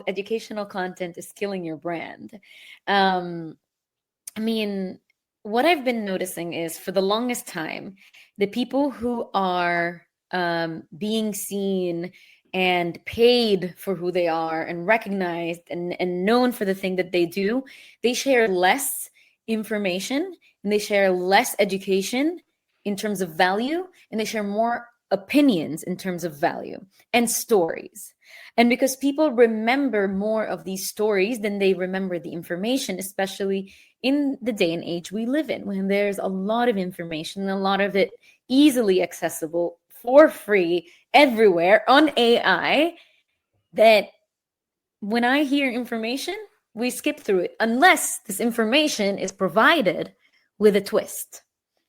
educational content is killing your brand. Um, I mean, what I've been noticing is for the longest time, the people who are being seen and paid for who they are and recognized and known for the thing that they do, they share less information and they share less education in terms of value, and they share more opinions in terms of value and stories. And because people remember more of these stories than they remember the information, especially in the day and age we live in, when there's a lot of information, a lot of it easily accessible for free everywhere on AI, that when I hear information, we skip through it unless this information is provided with a twist.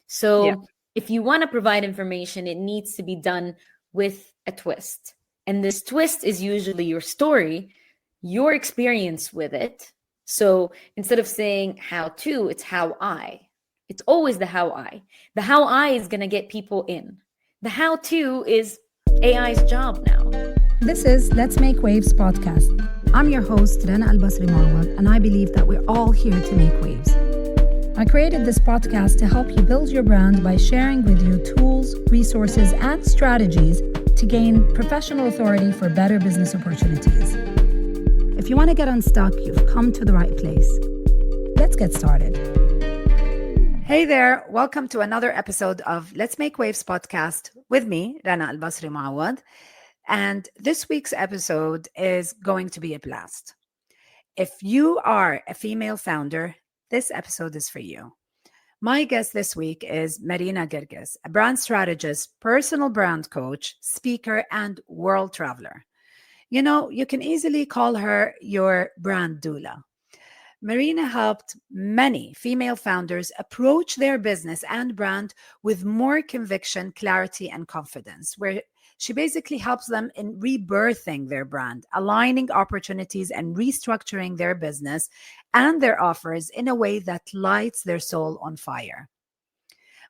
So if you want to provide information, it needs to be done with a twist. And this twist is usually your story, your experience with it. So instead of saying how to, it's how I. It's always the how I. The how I is going to get people in. The how to is AI's job now. This is Let's Make Waves podcast. I'm your host, Rana Al-Basri Marwad, and I believe that we're all here to make waves. I created this podcast to help you build your brand by sharing with you tools, resources, and strategies to gain professional authority for better business opportunities. If you want to get unstuck, you've come to the right place. Let's get started. Hey there, welcome to another episode of Let's Make Waves podcast with me, Rana Al-Basri Marwad. And this week's episode is going to be a blast. If you are a female founder, this episode is for you. My guest this week is Marina Gerges, a brand strategist, personal brand coach, speaker, and world traveler. You know, you can easily call her your brand doula. Marina helped many female founders approach their business and brand with more conviction, clarity, and confidence, where she basically helps them in rebirthing their brand, aligning opportunities and restructuring their business and their offers in a way that lights their soul on fire.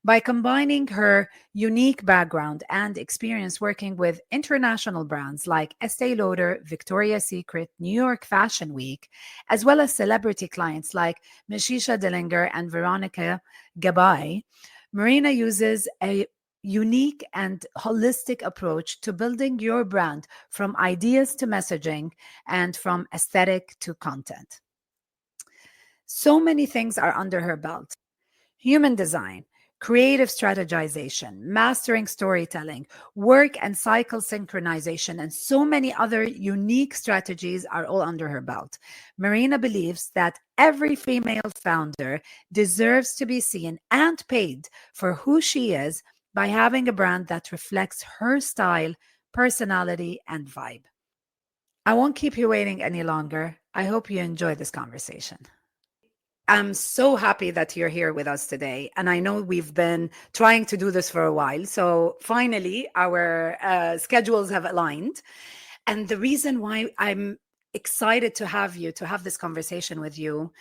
By combining her unique background and experience working with international brands like Estee Lauder, Victoria's Secret, New York Fashion Week, as well as celebrity clients like Mishisha Dillinger and Veronica Gabay, Marina uses a unique and holistic approach to building your brand, from ideas to messaging and from aesthetic to content. So many things are under her belt: human design, creative strategization, mastering storytelling, work and cycle synchronization, and so many other unique strategies are all under her belt. Marina believes that every female founder deserves to be seen and paid for who she is by having a brand that reflects her style, personality, and vibe. I won't keep you waiting any longer. I hope you enjoy this conversation. I'm so happy that you're here with us today. And I know we've been trying to do this for a while. So finally, our schedules have aligned. And the reason why I'm excited to have this conversation with you,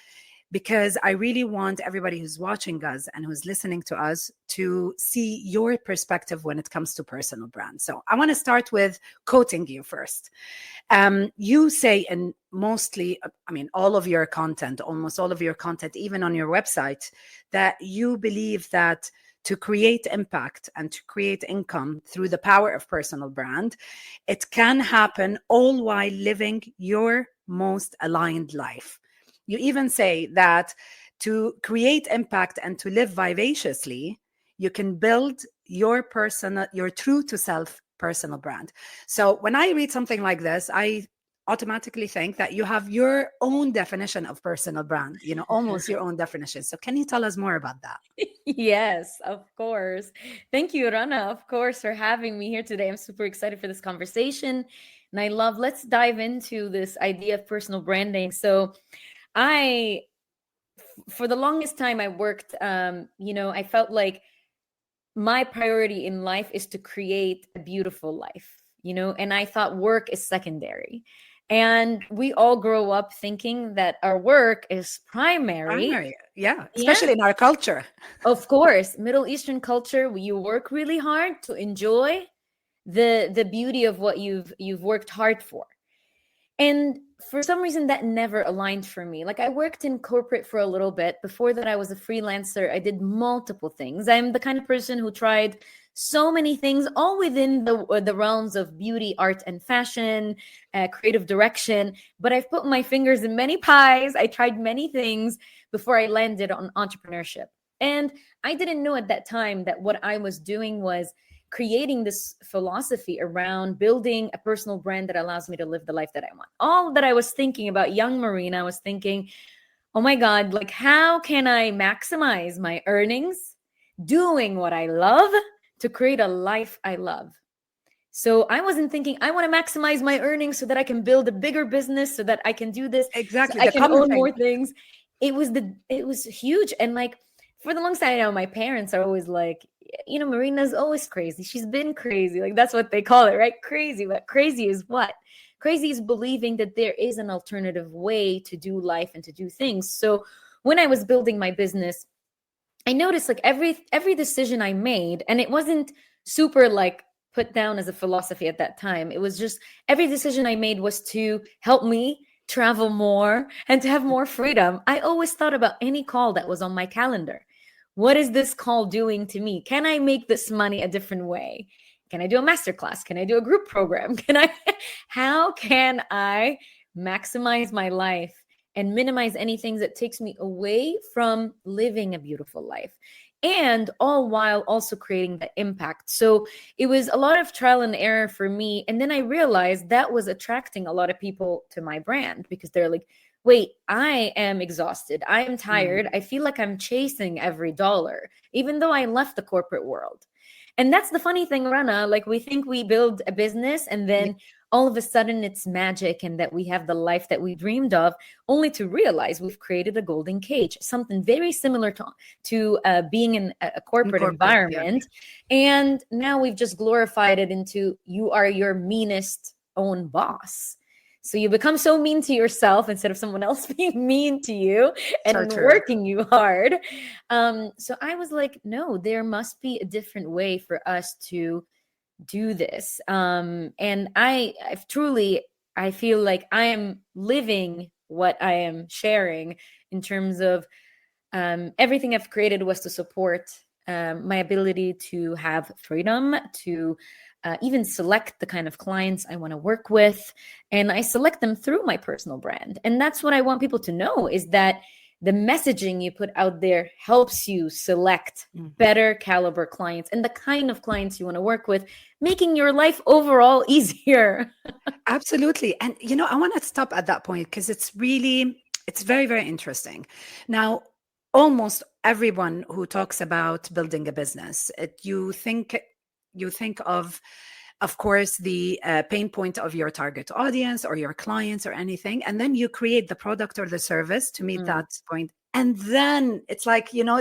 because I really want everybody who's watching us and who's listening to us to see your perspective when it comes to personal brand. So I want to start with quoting you first. You say in all of your content, almost all of your content, even on your website, that you believe that to create impact and to create income through the power of personal brand, it can happen all while living your most aligned life. You even say that to create impact and to live vivaciously, you can build your true to self personal brand. So when I read something like this, I automatically think that you have your own definition of personal brand, almost your own definition. So can you tell us more about that? Yes, of course. Thank you, Rana, of course, for having me here today. I'm super excited for this conversation. And let's dive into this idea of personal branding. So for the longest time I worked, I felt like my priority in life is to create a beautiful life, and I thought work is secondary. And we all grow up thinking that our work is primary. Yeah, especially in our culture. Of course, Middle Eastern culture, you work really hard to enjoy the beauty of what you've worked hard for. And for some reason that never aligned for me. Like I worked in corporate for a little bit. Before that, I was a freelancer. I did multiple things. I'm the kind of person who tried so many things, all within the realms of beauty, art, and fashion, creative direction. But I've put my fingers in many pies. I tried many things before I landed on entrepreneurship. And I didn't know at that time that what I was doing was creating this philosophy around building a personal brand that allows me to live the life that I want. All that I was thinking about young Marina, I was thinking, oh my God, like how can I maximize my earnings doing what I love to create a life I love? So I wasn't thinking I want to maximize my earnings so that I can build a bigger business, so that I can do this, Exactly, so I the can common own thing. more things. It was huge. And like for the longest time, I know my parents are always like, you know, Marina's always crazy. She's been crazy. Like that's what they call it, right? Crazy. But crazy is what? Crazy is believing that there is an alternative way to do life and to do things. So when I was building my business, I noticed like every decision I made, and it wasn't super like put down as a philosophy at that time. It was just every decision I made was to help me travel more and to have more freedom. I always thought about any call that was on my calendar. What is this call doing to me? Can I make this money a different way? Can I do a masterclass? Can I do a group program? How can I maximize my life and minimize anything that takes me away from living a beautiful life? And all while also creating the impact. So it was a lot of trial and error for me. And then I realized that was attracting a lot of people to my brand, because they're like, wait, I am exhausted. I am tired. I feel like I'm chasing every dollar, even though I left the corporate world. And that's the funny thing, Rana. Like we think we build a business and then all of a sudden it's magic and that we have the life that we dreamed of, only to realize we've created a golden cage, something very similar to being in a corporate environment. Yeah. And now we've just glorified it into you are your meanest own boss. So you become so mean to yourself instead of someone else being mean to you and working you hard. So I was like, no, there must be a different way for us to do this. And I feel like I am living what I am sharing in terms of everything I've created was to support my ability to have freedom, to even select the kind of clients I want to work with. And I select them through my personal brand. And that's what I want people to know, is that the messaging you put out there helps you select better caliber clients and the kind of clients you want to work with, making your life overall easier. Absolutely. And, you know, I want to stop at that point because it's very, very interesting. Now, almost everyone who talks about building a business, you think of course, the pain point of your target audience or your clients or anything. And then you create the product or the service to meet that point. And then it's like, you know,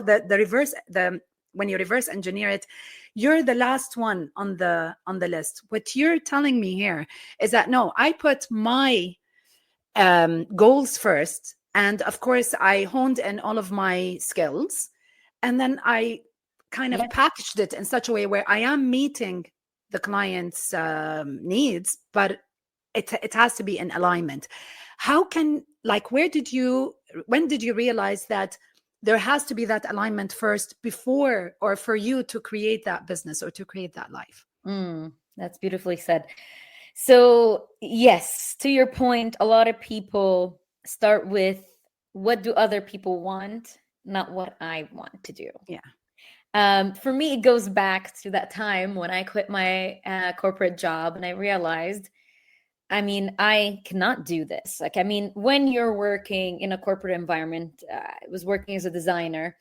when you reverse engineer it, you're the last one on the list. What you're telling me here is that, no, I put my goals first. And of course, I honed in all of my skills. And then I kind of packaged it in such a way where I am meeting the client's needs, but it has to be in alignment. When did you realize that there has to be that alignment first before, or for you to create that business or to create that life? That's beautifully said. So yes, to your point, a lot of people start with, what do other people want, not what I want to do. Yeah. For me, it goes back to that time when I quit my corporate job and I realized, I mean, I cannot do this. Like, I mean, when you're working in a corporate environment, I was working as a designer,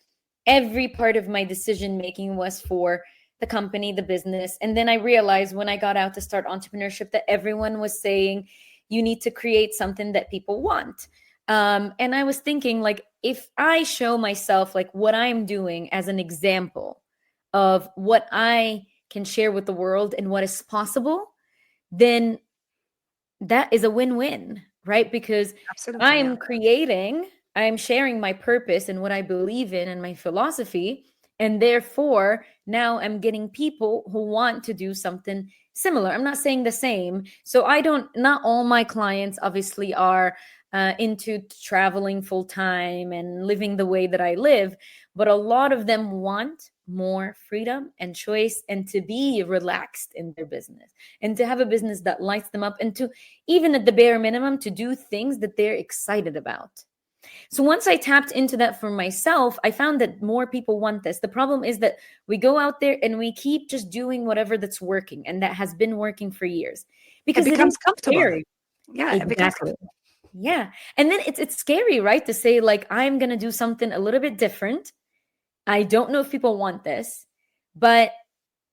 every part of my decision-making was for the company, the business. And then I realized when I got out to start entrepreneurship that everyone was saying, you need to create something that people want. And I was thinking, like, if I show myself like what I'm doing as an example of what I can share with the world and what is possible, then that is a win-win, right? Because I'm sharing my purpose and what I believe in and my philosophy, And therefore, now I'm getting people who want to do something similar. I'm not saying the same. So not all my clients obviously are into traveling full time and living the way that I live, but a lot of them want more freedom and choice and to be relaxed in their business and to have a business that lights them up and to, even at the bare minimum, to do things that they're excited about. So once I tapped into that for myself, I found that more people want this. The problem is that we go out there and we keep just doing whatever that's working and that has been working for years because It becomes comfortable. Scary. Yeah, it becomes comfortable. Yeah. And then it's scary, right? To say like, I'm going to do something a little bit different. I don't know if people want this, but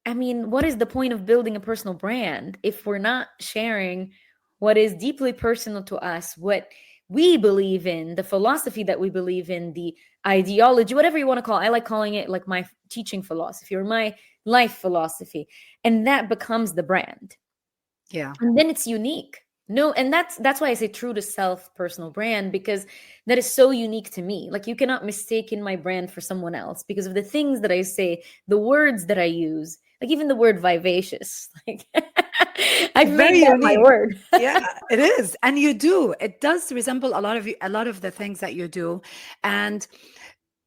I mean, what is the point of building a personal brand if we're not sharing what is deeply personal to us, what we believe in, the philosophy that we believe in, the ideology, whatever you want to call it. I like calling it like my teaching philosophy or my life philosophy. And that becomes the brand. Yeah. And then it's unique. No, and that's why I say true to self personal brand, because that is so unique to me. Like you cannot mistake in my brand for someone else because of the things that I say, the words that I use, like even the word vivacious. Like I've made that my word. Yeah, it is. And you do. It does resemble a lot of the things that you do. And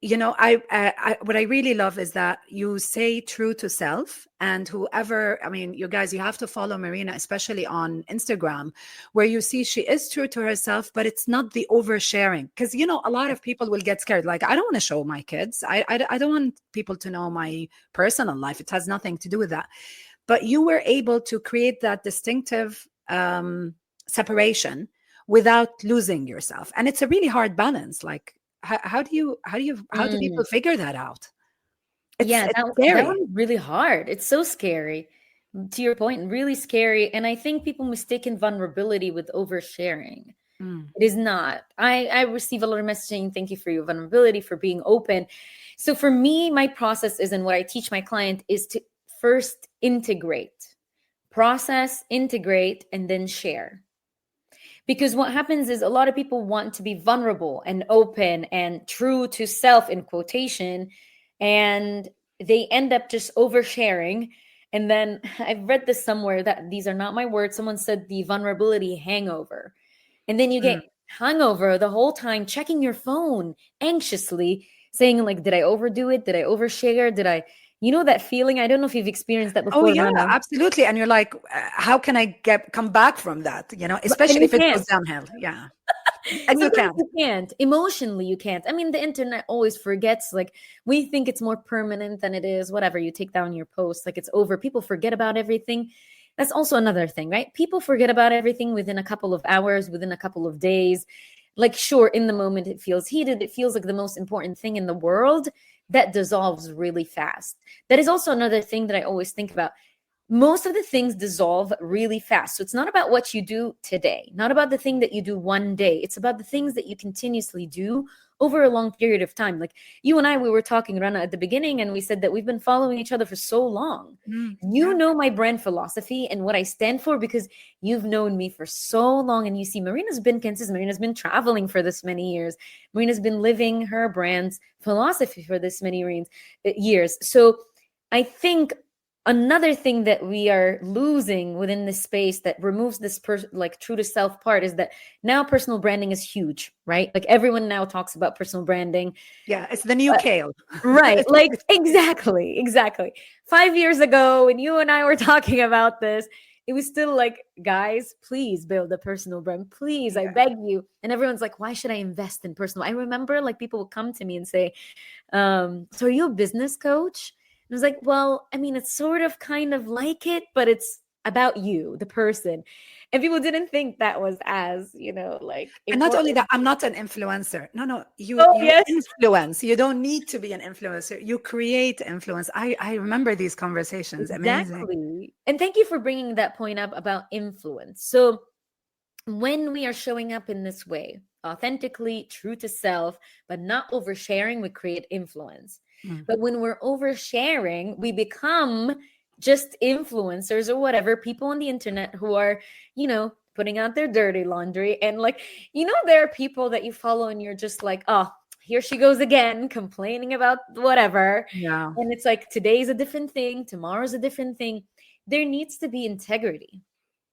you know, what I really love is that you say true to self, and whoever, I mean, you guys, you have to follow Marina, especially on Instagram, where you see she is true to herself, but it's not the oversharing. Because, you know, a lot of people will get scared. Like, I don't want to show my kids. I don't want people to know my personal life. It has nothing to do with that. But you were able to create that distinctive separation without losing yourself. And it's a really hard balance. Like, how do people figure that out? That was really hard. It's so scary, to your point, really scary. And I think people mistaken vulnerability with oversharing. It is not. I receive a lot of messaging. Thank you for your vulnerability, for being open. So for me, my process is, and what I teach my client is to first integrate, process, integrate, and then share. Because what happens is a lot of people want to be vulnerable and open and true to self in quotation, and they end up just oversharing. And then I've read this somewhere, that these are not my words. Someone said the vulnerability hangover. And then you get hungover the whole time, checking your phone anxiously, saying like, did I overdo it? Did I overshare? Did I... You know that feeling? I don't know if you've experienced that before. Oh yeah, Rana. Absolutely. And you're like, how can I come back from that? You know, especially if it goes downhill. Yeah. And you can't. Emotionally, you can't. I mean, the internet always forgets. Like, we think it's more permanent than it is. Whatever, you take down your post, like it's over. People forget about everything. That's also another thing, right? People forget about everything within a couple of hours, within a couple of days. Like, sure, in the moment it feels heated. It feels like the most important thing in the world. That dissolves really fast. That is also another thing that I always think about. Most of the things dissolve really fast. So it's not about what you do today, not about the thing that you do one day. It's about the things that you continuously do over a long period of time. Like you and I, we were talking, Rana, at the beginning, and we said that we've been following each other for so long. You know my brand philosophy and what I stand for because you've known me for so long. And you see, Marina's been consistent. Marina's been traveling for this many years. Marina's been living her brand's philosophy for this many years. So I think another thing that we are losing within this space that removes this like true to self part is that now personal branding is huge, right? Like everyone now talks about personal branding. Yeah, it's the new kale. Right. Like exactly. 5 years ago, when you and I were talking about this, it was still like, guys, please build a personal brand. Please, I beg you. And everyone's like, why should I invest in personal? I remember like people would come to me and say, so are you a business coach? I was like, well, I mean, it's sort of kind of like it, but it's about you, the person. And people didn't think that was as, you know, like. And not only that, I'm not an influencer. No, you influence. You don't need to be an influencer. You create influence. I remember these conversations. Exactly. Amazing. And thank you for bringing that point up about influence. So when we are showing up in this way, authentically, true to self, but not oversharing, we create influence. But when we're oversharing, we become just influencers or whatever, people on the internet who are, you know, putting out their dirty laundry. And like, you know, there are people that you follow and you're just like, oh, here she goes again, complaining about whatever. Yeah. And it's like, today's a different thing, tomorrow's a different thing. There needs to be integrity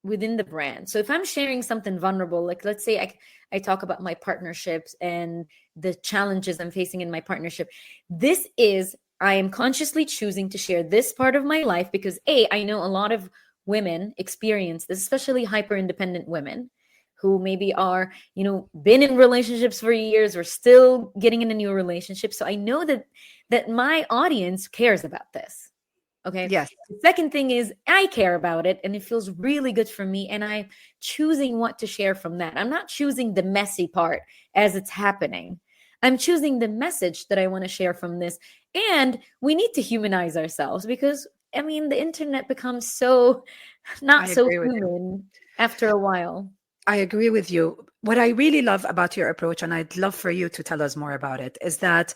within the brand. So if I'm sharing something vulnerable, like let's say I talk about my partnerships and the challenges I'm facing in my partnership, I am consciously choosing to share this part of my life because I know a lot of women experience this, especially hyper independent women who maybe are, been in relationships for years or still getting in a new relationship. So I know that my audience cares about this. Okay. Yes. The second thing is I care about it and it feels really good for me. And I'm choosing what to share from that. I'm not choosing the messy part as it's happening. I'm choosing the message that I want to share from this. And we need to humanize ourselves because, the internet becomes so not so human after a while. I agree with you. What I really love about your approach, and I'd love for you to tell us more about it, is that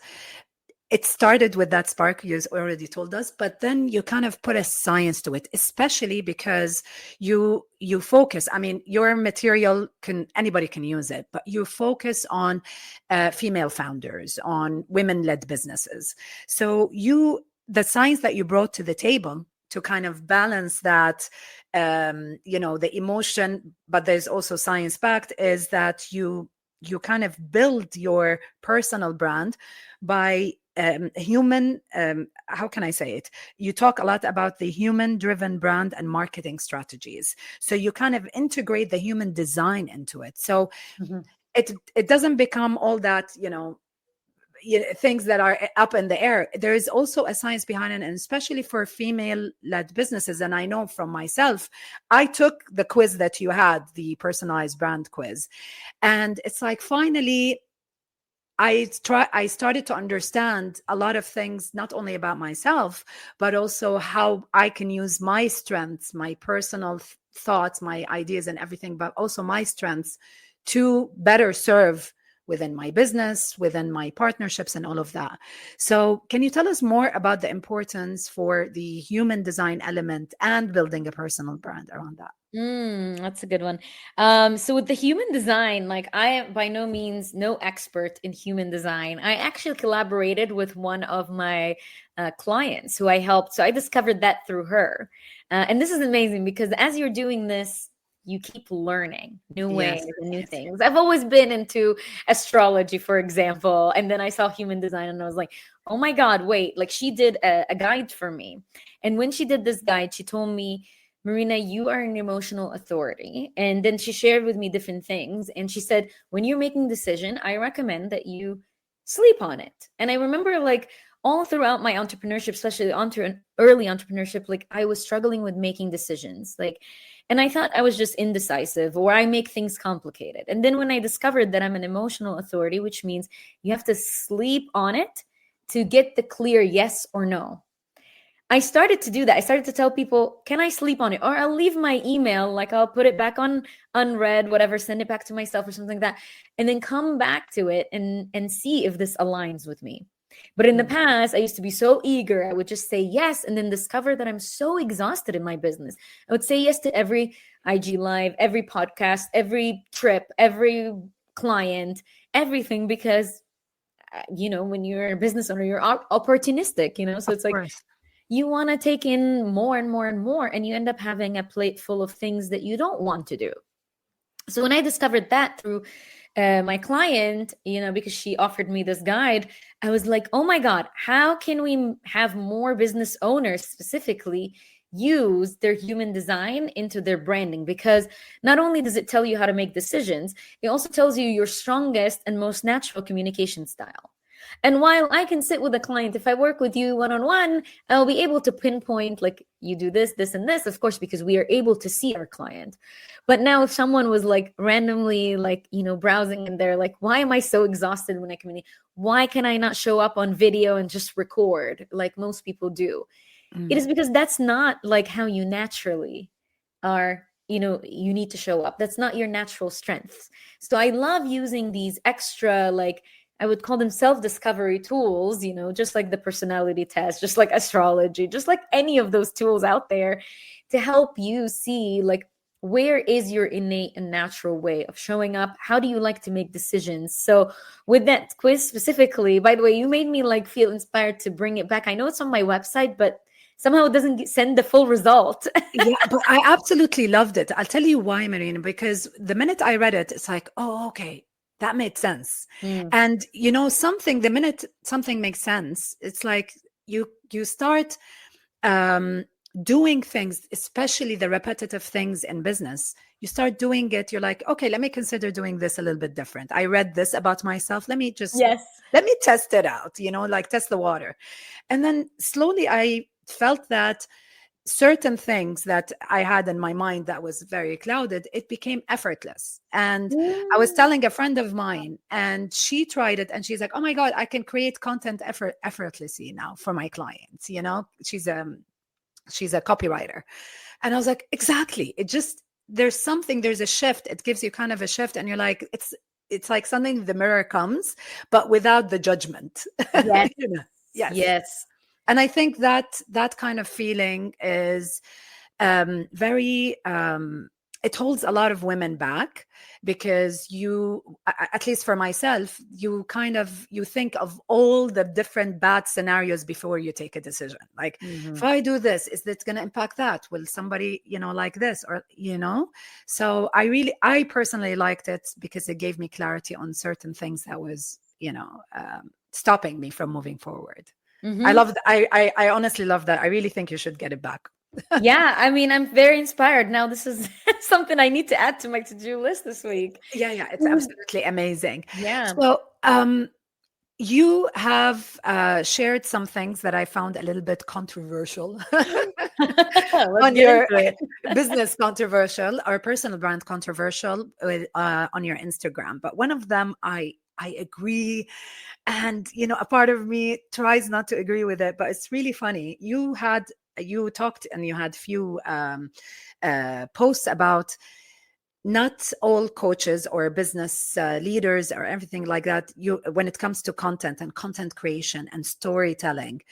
it started with that spark you already told us, but then you kind of put a science to it, especially because you focus. Your material anybody can use it, but you focus on female founders, on women-led businesses. So the science that you brought to the table to kind of balance that, the emotion, but there's also science backed, is that you kind of build your personal brand by human, how can I say it? You talk a lot about the human driven brand and marketing strategies. So you kind of integrate the human design into it. So it doesn't become all that, things that are up in the air. There is also a science behind it, and especially for female-led businesses. And I know from myself, I took the quiz that you had, the personalized brand quiz, and it's like finally I started to understand a lot of things, not only about myself, but also how I can use my strengths, my personal thoughts, my ideas and everything, but also my strengths to better serve within my business, within my partnerships and all of that. So can you tell us more about the importance for the human design element and building a personal brand around that? That's a good one. So with the human design, like I am by no means no expert in human design. I actually collaborated with one of my clients who I helped. So I discovered that through her. And this is amazing because as you're doing this, you keep learning new ways and new things. I've always been into astrology, for example. And then I saw human design and I was like, oh my God, wait, like she did a guide for me. And when she did this guide, she told me, Marina, you are an emotional authority. And then she shared with me different things. And she said, when you're making a decision, I recommend that you sleep on it. And I remember like all throughout my entrepreneurship, especially early entrepreneurship, like I was struggling with making decisions. And I thought I was just indecisive or I make things complicated. And then when I discovered that I'm an emotional authority, which means you have to sleep on it to get the clear yes or no. I started to do that. I started to tell people, can I sleep on it? Or I'll leave my email, like I'll put it back on unread, whatever, send it back to myself or something like that. And then come back to it and see if this aligns with me. But in the past, I used to be so eager. I would just say yes and then discover that I'm so exhausted in my business. I would say yes to every IG live, every podcast, every trip, every client, everything, because, when you're a business owner, you're opportunistic, so it's like you want to take in more and more and more, and you end up having a plate full of things that you don't want to do. So when I discovered that through my client, because she offered me this guide, I was like, oh my God, how can we have more business owners specifically use their human design into their branding? Because not only does it tell you how to make decisions, it also tells you your strongest and most natural communication style. And while I can sit with a client, if I work with you one-on-one, I'll be able to pinpoint, like, you do this, this, and this, of course, because we are able to see our client. But now if someone was like randomly, like, browsing in there, like, why am I so exhausted when I communicate? Why can I not show up on video and just record like most people do? It is because that's not like how you naturally are. You need to show up. That's not your natural strengths. So I love using these extra, like, I would call them self-discovery tools, just like the personality test, just like astrology, just like any of those tools out there, to help you see, like, where is your innate and natural way of showing up? How do you like to make decisions? So with that quiz specifically, by the way, you made me like feel inspired to bring it back. I know it's on my website, but somehow it doesn't send the full result. Yeah, but I absolutely loved it. I'll tell you why, Marina, because the minute I read it, it's like, oh, okay, that made sense. And the minute something makes sense, it's like you start doing things, especially the repetitive things in business. You start doing it, you're like, okay, let me consider doing this a little bit different. I read this about myself. Let me test it out, like test the water. And then slowly I felt that certain things that I had in my mind that was very clouded, it became effortless. And I was telling a friend of mine, and she tried it, and she's like, oh my God, I can create content effortlessly now for my clients. She's a copywriter. And I was like, exactly. There's a shift. It gives you kind of a shift, and you're like, it's like something, the mirror comes, but without the judgment. Yes. Yes. And I think that kind of feeling is very, it holds a lot of women back, because at least for myself, you think of all the different bad scenarios before you take a decision. Like, if I do this, is this going to impact that? Will somebody, like this, or, so I personally liked it because it gave me clarity on certain things that was, stopping me from moving forward. I love that. I honestly love that. I really think you should get it back. Yeah, I mean, I'm very inspired. Now this is something I need to add to my to-do list this week. Yeah, it's absolutely amazing. Yeah. So you have shared some things that I found a little bit controversial on your business, controversial, or personal brand controversial on your Instagram. But one of them I agree. And, a part of me tries not to agree with it, but it's really funny. You talked, and you had few posts about not all coaches or business leaders or everything like that. When it comes to content and content creation and storytelling,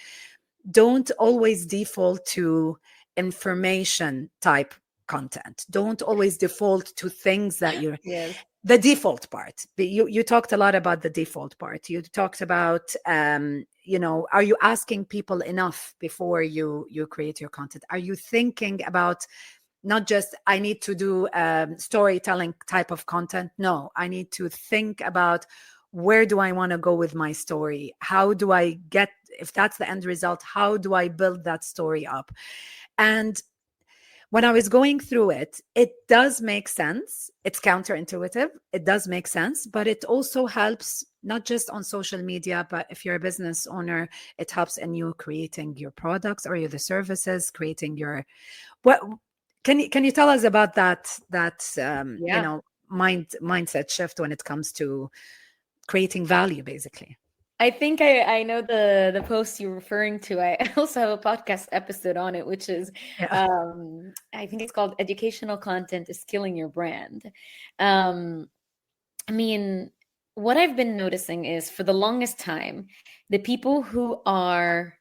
don't always default to information type content. Don't always default to things that you're... Yes. The default part. You talked a lot about the default part. You talked about, are you asking people enough before you create your content? Are you thinking about not just, I need to do storytelling type of content? No, I need to think about, where do I want to go with my story? How do I if that's the end result, how do I build that story up? And when I was going through it, it does make sense. It's counterintuitive. It does make sense, but it also helps not just on social media, but if you're a business owner, it helps in you creating your products or the services, creating your... What can you tell us about that mindset shift when it comes to creating value, basically? I think I know the post you're referring to. I also have a podcast episode on it, which is, I think it's called Educational Content is Killing Your Brand. I mean, what I've been noticing is, for the longest time, the people who are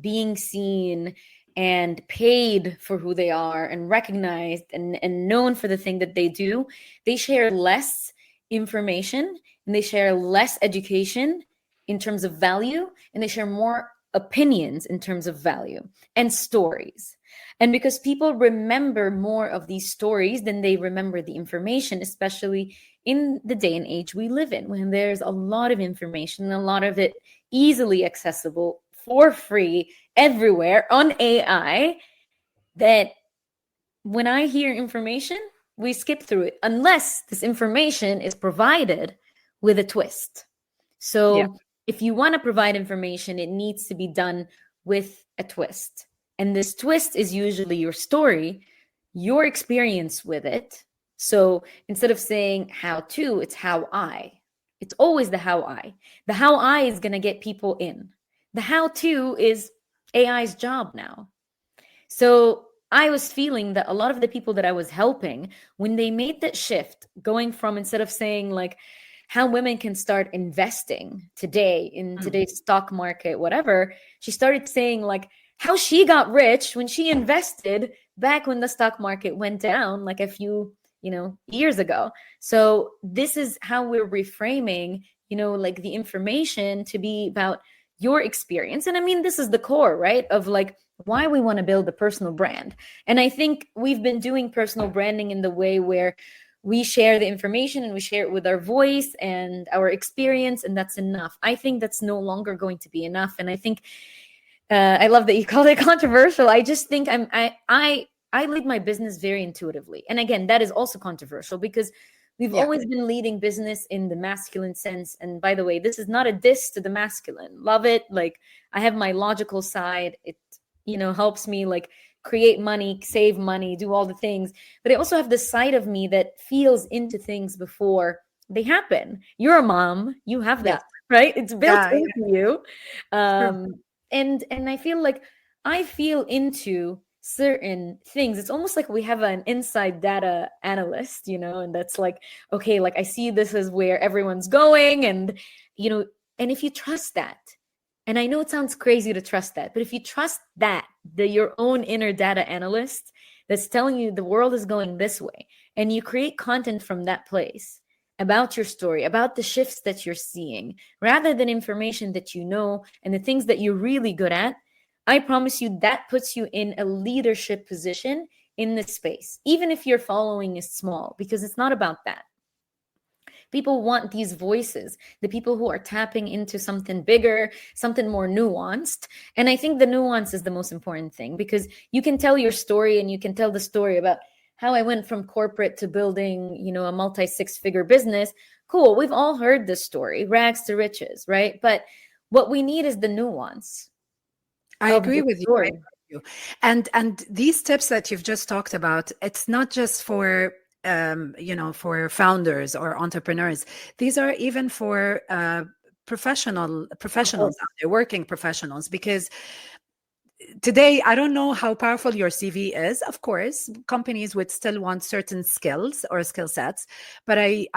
being seen and paid for who they are and recognized and known for the thing that they do, they share less information and they share less education in terms of value, and they share more opinions in terms of value and stories. And because people remember more of these stories than they remember the information, especially in the day and age we live in, when there's a lot of information, a lot of it easily accessible for free everywhere on AI, that when I hear information, we skip through it unless this information is provided with a twist. So if you want to provide information, it needs to be done with a twist. And this twist is usually your story, your experience with it. So instead of saying how to, it's how I. It's always the how I. The how I is going to get people in. The how to is AI's job now. So I was feeling that a lot of the people that I was helping, when they made that shift, going from, instead of saying like, how women can start investing today in today's stock market, whatever, she started saying like how she got rich when she invested back when the stock market went down like a few, years ago. So this is how we're reframing, like the information to be about your experience. And I mean, this is the core, right, of like why we want to build a personal brand. And I think we've been doing personal branding in the way where we share the information and we share it with our voice and our experience, and that's enough. I think that's no longer going to be enough. And I think I love that you called it controversial. I just think I lead my business very intuitively. And again, that is also controversial because we've always been leading business in the masculine sense. And by the way, this is not a diss to the masculine. Love it. Like, I have my logical side. It, helps me like create money, save money, do all the things. But I also have the side of me that feels into things before they happen. You're a mom. You have that, right? It's built into you. And I feel like I feel into certain things. It's almost like we have an inside data analyst, and that's like, okay, like I see this is where everyone's going. And, and if you trust that, and I know it sounds crazy to trust that, but if you trust that, your own inner data analyst that's telling you the world is going this way, and you create content from that place about your story, about the shifts that you're seeing, rather than information that and the things that you're really good at, I promise you that puts you in a leadership position in this space, even if your following is small, because it's not about that. People want these voices, the people who are tapping into something bigger, something more nuanced. And I think the nuance is the most important thing, because you can tell your story and you can tell the story about how I went from corporate to building, a multi-six-figure business. Cool. We've all heard this story, rags to riches, right? But what we need is the nuance. I agree with you. And these tips that you've just talked about, it's not just for for founders or entrepreneurs. These are even for professionals out there, working professionals, because today, I don't know how powerful your CV is. Of course, companies would still want certain skills or skill sets, but I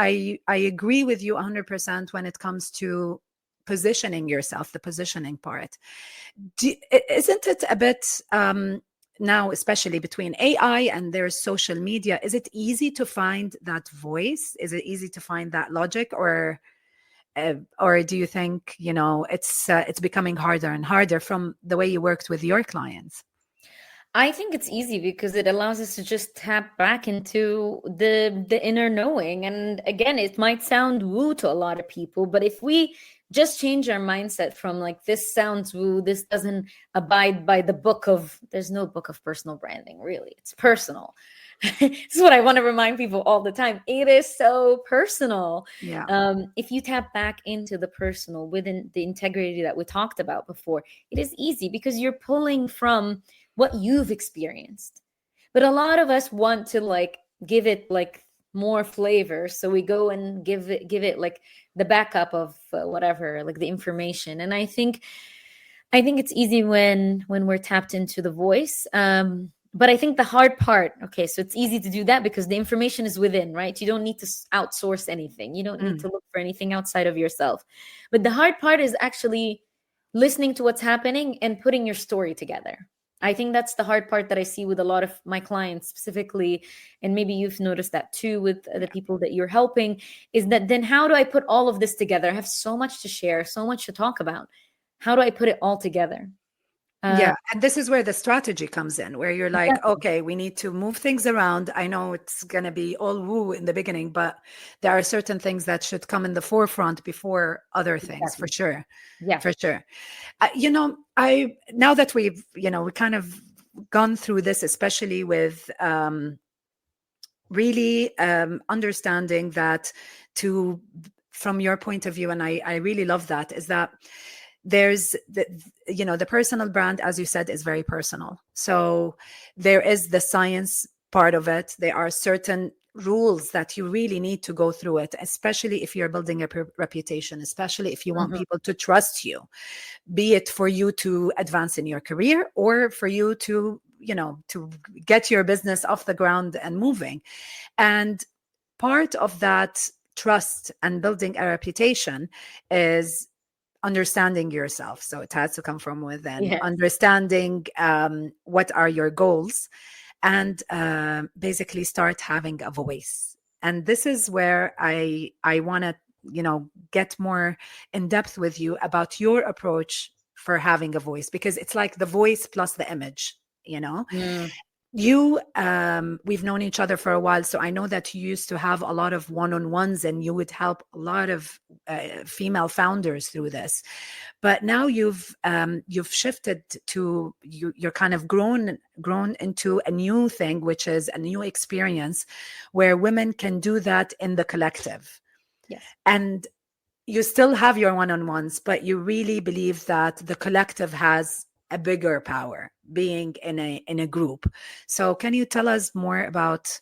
agree with you 100% when it comes to positioning yourself, the positioning part. Isn't it a bit now, especially between AI and there's social media, is it easy to find that voice? Is it easy to find that logic, or do you think it's becoming harder and harder from the way you worked with your clients? I think it's easy because it allows us to just tap back into the inner knowing. And again, it might sound woo to a lot of people, but if we just change our mindset from like, this sounds woo, this doesn't abide by the book of, there's no book of personal branding, really. It's personal. This is what I want to remind people all the time. It is so personal. Yeah. If you tap back into the personal within the integrity that we talked about before, it is easy because you're pulling from what you've experienced. But a lot of us want to like give it like more flavor, so we go and give it like the backup of whatever, like the information. And I think it's easy when we're tapped into the voice. But I think the hard part, okay, so it's easy to do that because the information is within, right? You don't need to outsource anything. You don't need to look for anything outside of yourself. But the hard part is actually listening to what's happening and putting your story together. I think that's the hard part that I see with a lot of my clients specifically. And maybe you've noticed that too with the people that you're helping, is that then how do I put all of this together? I have so much to share, so much to talk about. How do I put it all together? Yeah. And this is where the strategy comes in, where you're like, okay, we need to move things around. I know it's going to be all woo in the beginning, but there are certain things that should come in the forefront before other things, for sure. Yeah, for sure. Now that we kind of gone through this, especially with really understanding that from your point of view, and I really love that, is that there's the personal brand, as you said, is very personal. So there is the science part of it. There are certain rules that you really need to go through it, especially if you're building a reputation, especially if you want people to trust you, be it for you to advance in your career or for you to get your business off the ground and moving. And part of that trust and building a reputation is understanding yourself. So it has to come from within, understanding what are your goals, and basically start having a voice. And this is where I want to, get more in depth with you about your approach for having a voice, because it's like the voice plus the image, Mm. you we've known each other for a while, so I know that you used to have a lot of one-on-ones and you would help a lot of female founders through this. But now you've shifted to you're kind of grown into a new thing, which is a new experience where women can do that in the collective. Yes. And you still have your one-on-ones, but you really believe that the collective has a bigger power being in a group. So can you tell us more about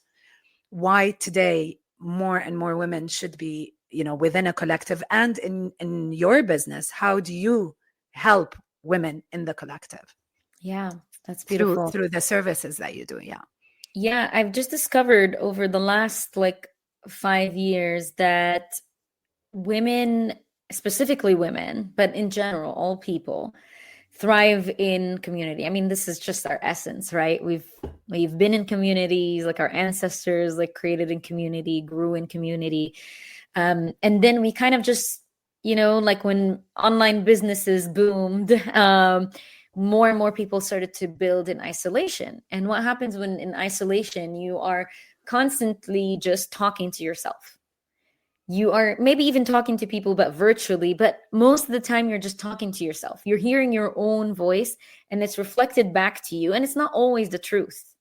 why today more and more women should be, within a collective, and in your business, how do you help women in the collective? Yeah, that's beautiful. Through the services that you do. Yeah, I've just discovered over the last 5 years that women, specifically women, but in general, all people, thrive in community. I mean, this is just our essence, right? We've been in communities, like our ancestors, created in community, grew in community. And then we kind of just, when online businesses boomed, more and more people started to build in isolation. And what happens when in isolation, you are constantly just talking to yourself. You are maybe even talking to people, but virtually. But most of the time, you're just talking to yourself. You're hearing your own voice, and it's reflected back to you. And it's not always the truth.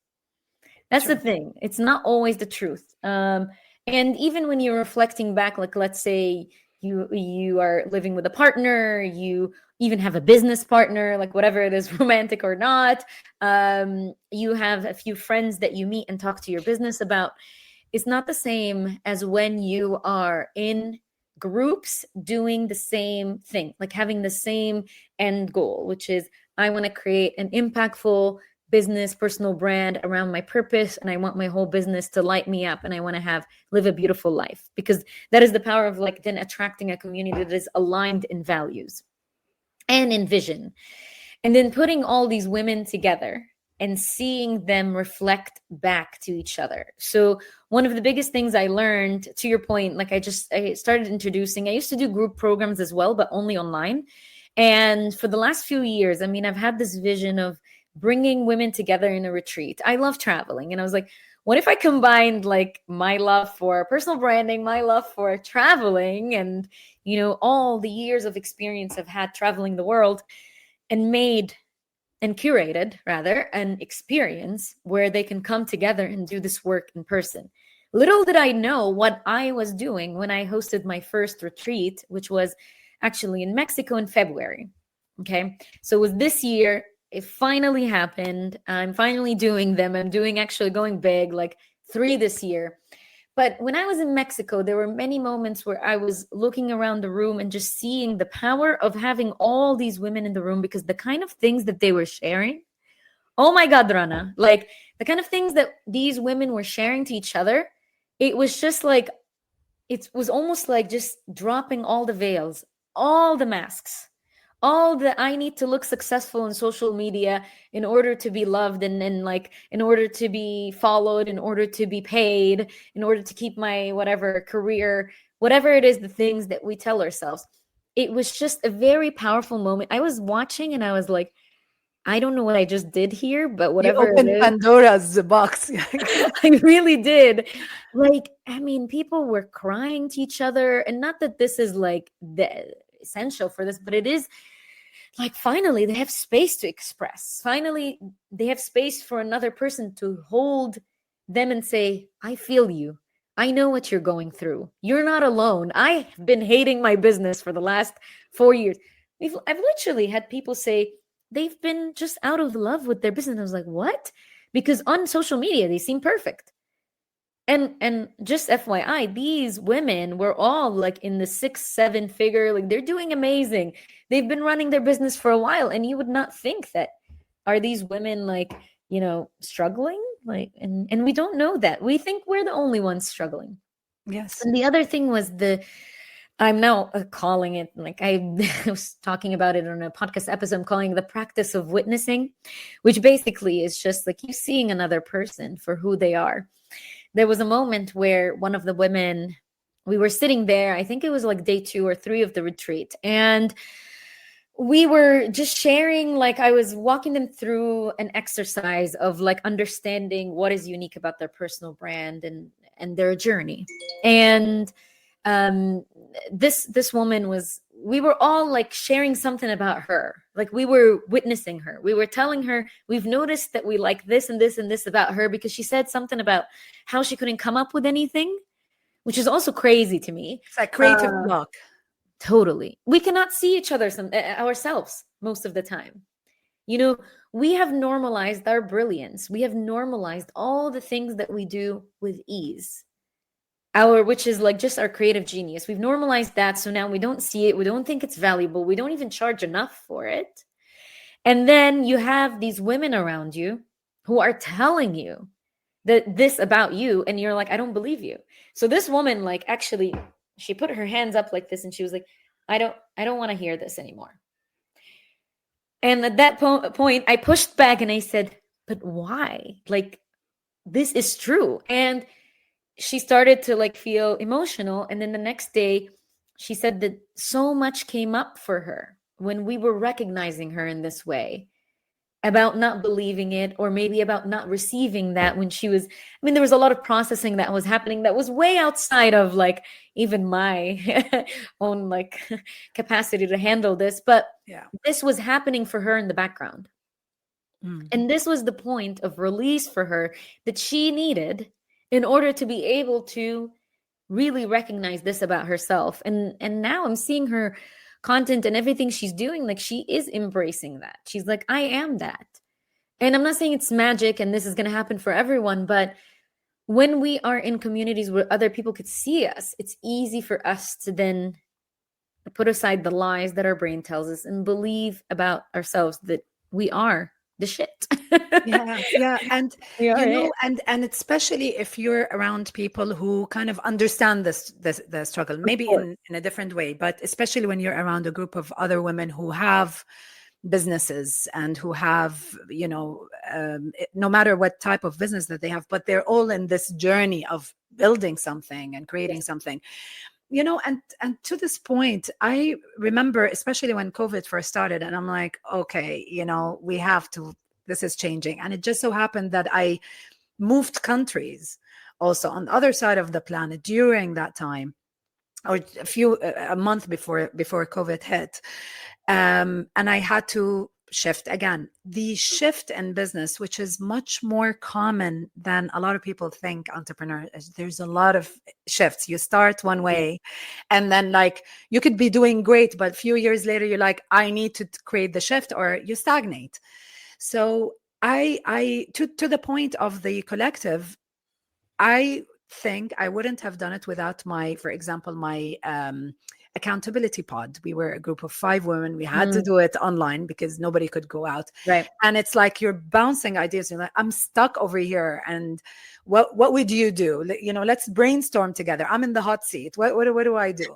That's the thing. It's not always the truth. And even when you're reflecting back, let's say you are living with a partner, you even have a business partner, whatever it is, romantic or not. You have a few friends that you meet and talk to your business about. It's not the same as when you are in groups doing the same thing, having the same end goal, which is I want to create an impactful business, personal brand around my purpose. And I want my whole business to light me up. And I want to live a beautiful life, because that is the power of then attracting a community that is aligned in values and in vision. And then putting all these women together and seeing them reflect back to each other. So one of the biggest things I learned, to your point, I started introducing, I used to do group programs as well, but only online. And for the last few years, I've had this vision of bringing women together in a retreat. I love traveling. And I was like, what if I combined my love for personal branding, my love for traveling, and, all the years of experience I've had traveling the world, and curated rather an experience where they can come together and do this work in person. Little did I know what I was doing when I hosted my first retreat, which was actually in Mexico in February. Okay. So it was this year. It finally happened. I'm finally doing them. I'm going big, 3 this year. But when I was in Mexico, there were many moments where I was looking around the room and just seeing the power of having all these women in the room, because the kind of things that they were sharing, oh my God, Rana, the kind of things that these women were sharing to each other, it was just it was almost just dropping all the veils, all the masks, all the I need to look successful in social media in order to be loved, and then in order to be followed, in order to be paid, in order to keep my whatever career, whatever it is, the things that we tell ourselves. It was just a very powerful moment. I was watching and I was like, I don't know what I just did here, but whatever you opened it is, Pandora's box. I really did. People were crying to each other, and not that this is the essential for this, but it is finally they have space to express. Finally, they have space for another person to hold them and say, I feel you. I know what you're going through. You're not alone. I've been hating my business for the last 4 years. I've literally had people say they've been just out of love with their business. I was like, what? Because on social media, they seem perfect. And just FYI, these women were all in the 6-7 figure, they're doing amazing. They've been running their business for a while. And you would not think that, are these women struggling? And we don't know that. We think we're the only ones struggling. Yes. And the other thing was I'm now calling it, like I was talking about it on a podcast episode, I'm calling the practice of witnessing, which basically is just like you seeing another person for who they are. There was a moment where one of the women, we were sitting there, I think it was like day 2 or 3 of the retreat, and we were just sharing, like I was walking them through an exercise of like understanding what is unique about their personal brand and their journey. And this woman was, we were all like sharing something about her, like we were witnessing her, we were telling her we've noticed that we like this and this and this about her, because she said something about how she couldn't come up with anything, which is also crazy to me. It's like creative block. Totally. We cannot see each other ourselves most of the time. You know, we have normalized our brilliance. We have normalized all the things that we do with ease. Which is like just our creative genius. We've normalized that. So now we don't see it. We don't think it's valuable. We don't even charge enough for it. And then you have these women around you who are telling you that this about you. And you're like, I don't believe you. So this woman, like, actually, she put her hands up like this and she was like, I don't want to hear this anymore. And at that point, I pushed back and I said, but why? Like, this is true. And she started to like feel emotional. And then the next day, she said that so much came up for her when we were recognizing her in this way, about not believing it, or maybe about not receiving that when she was, I mean, there was a lot of processing that was happening that was way outside of like even my own like capacity to handle this. But this was happening for her in the background. And this was the point of release for her that she needed in order to be able to really recognize this about herself. And now I'm seeing her content and everything she's doing, like she is embracing that. She's like, I am that. And I'm not saying it's magic and this is going to happen for everyone, but when we are in communities where other people could see us, it's easy for us to then put aside the lies that our brain tells us and believe about ourselves that we are the shit. yeah. And you know, and especially if you're around people who kind of understand the struggle, maybe in a different way, but especially when you're around a group of other women who have businesses and who have, you know, no matter what type of business that they have, but they're all in this journey of building something and creating something. You know, and to this point, I remember, especially when COVID first started, and I'm like, okay, you know, we have to, this is changing. And it just so happened that I moved countries also on the other side of the planet during that time, or a month before COVID hit. And I had to shift again. The shift in business, which is much more common than a lot of people think, entrepreneurs, there's a lot of shifts. You start one way and then like you could be doing great, but a few years later you're like, I need to create the shift, or you stagnate. So I to the point of the collective, I think I wouldn't have done it without my, for example, my accountability pod. We were a group of 5 women. We had to do it online because nobody could go out. Right. And it's like you're bouncing ideas. You're like, I'm stuck over here. And what would you do? You know, let's brainstorm together. I'm in the hot seat. What do I do?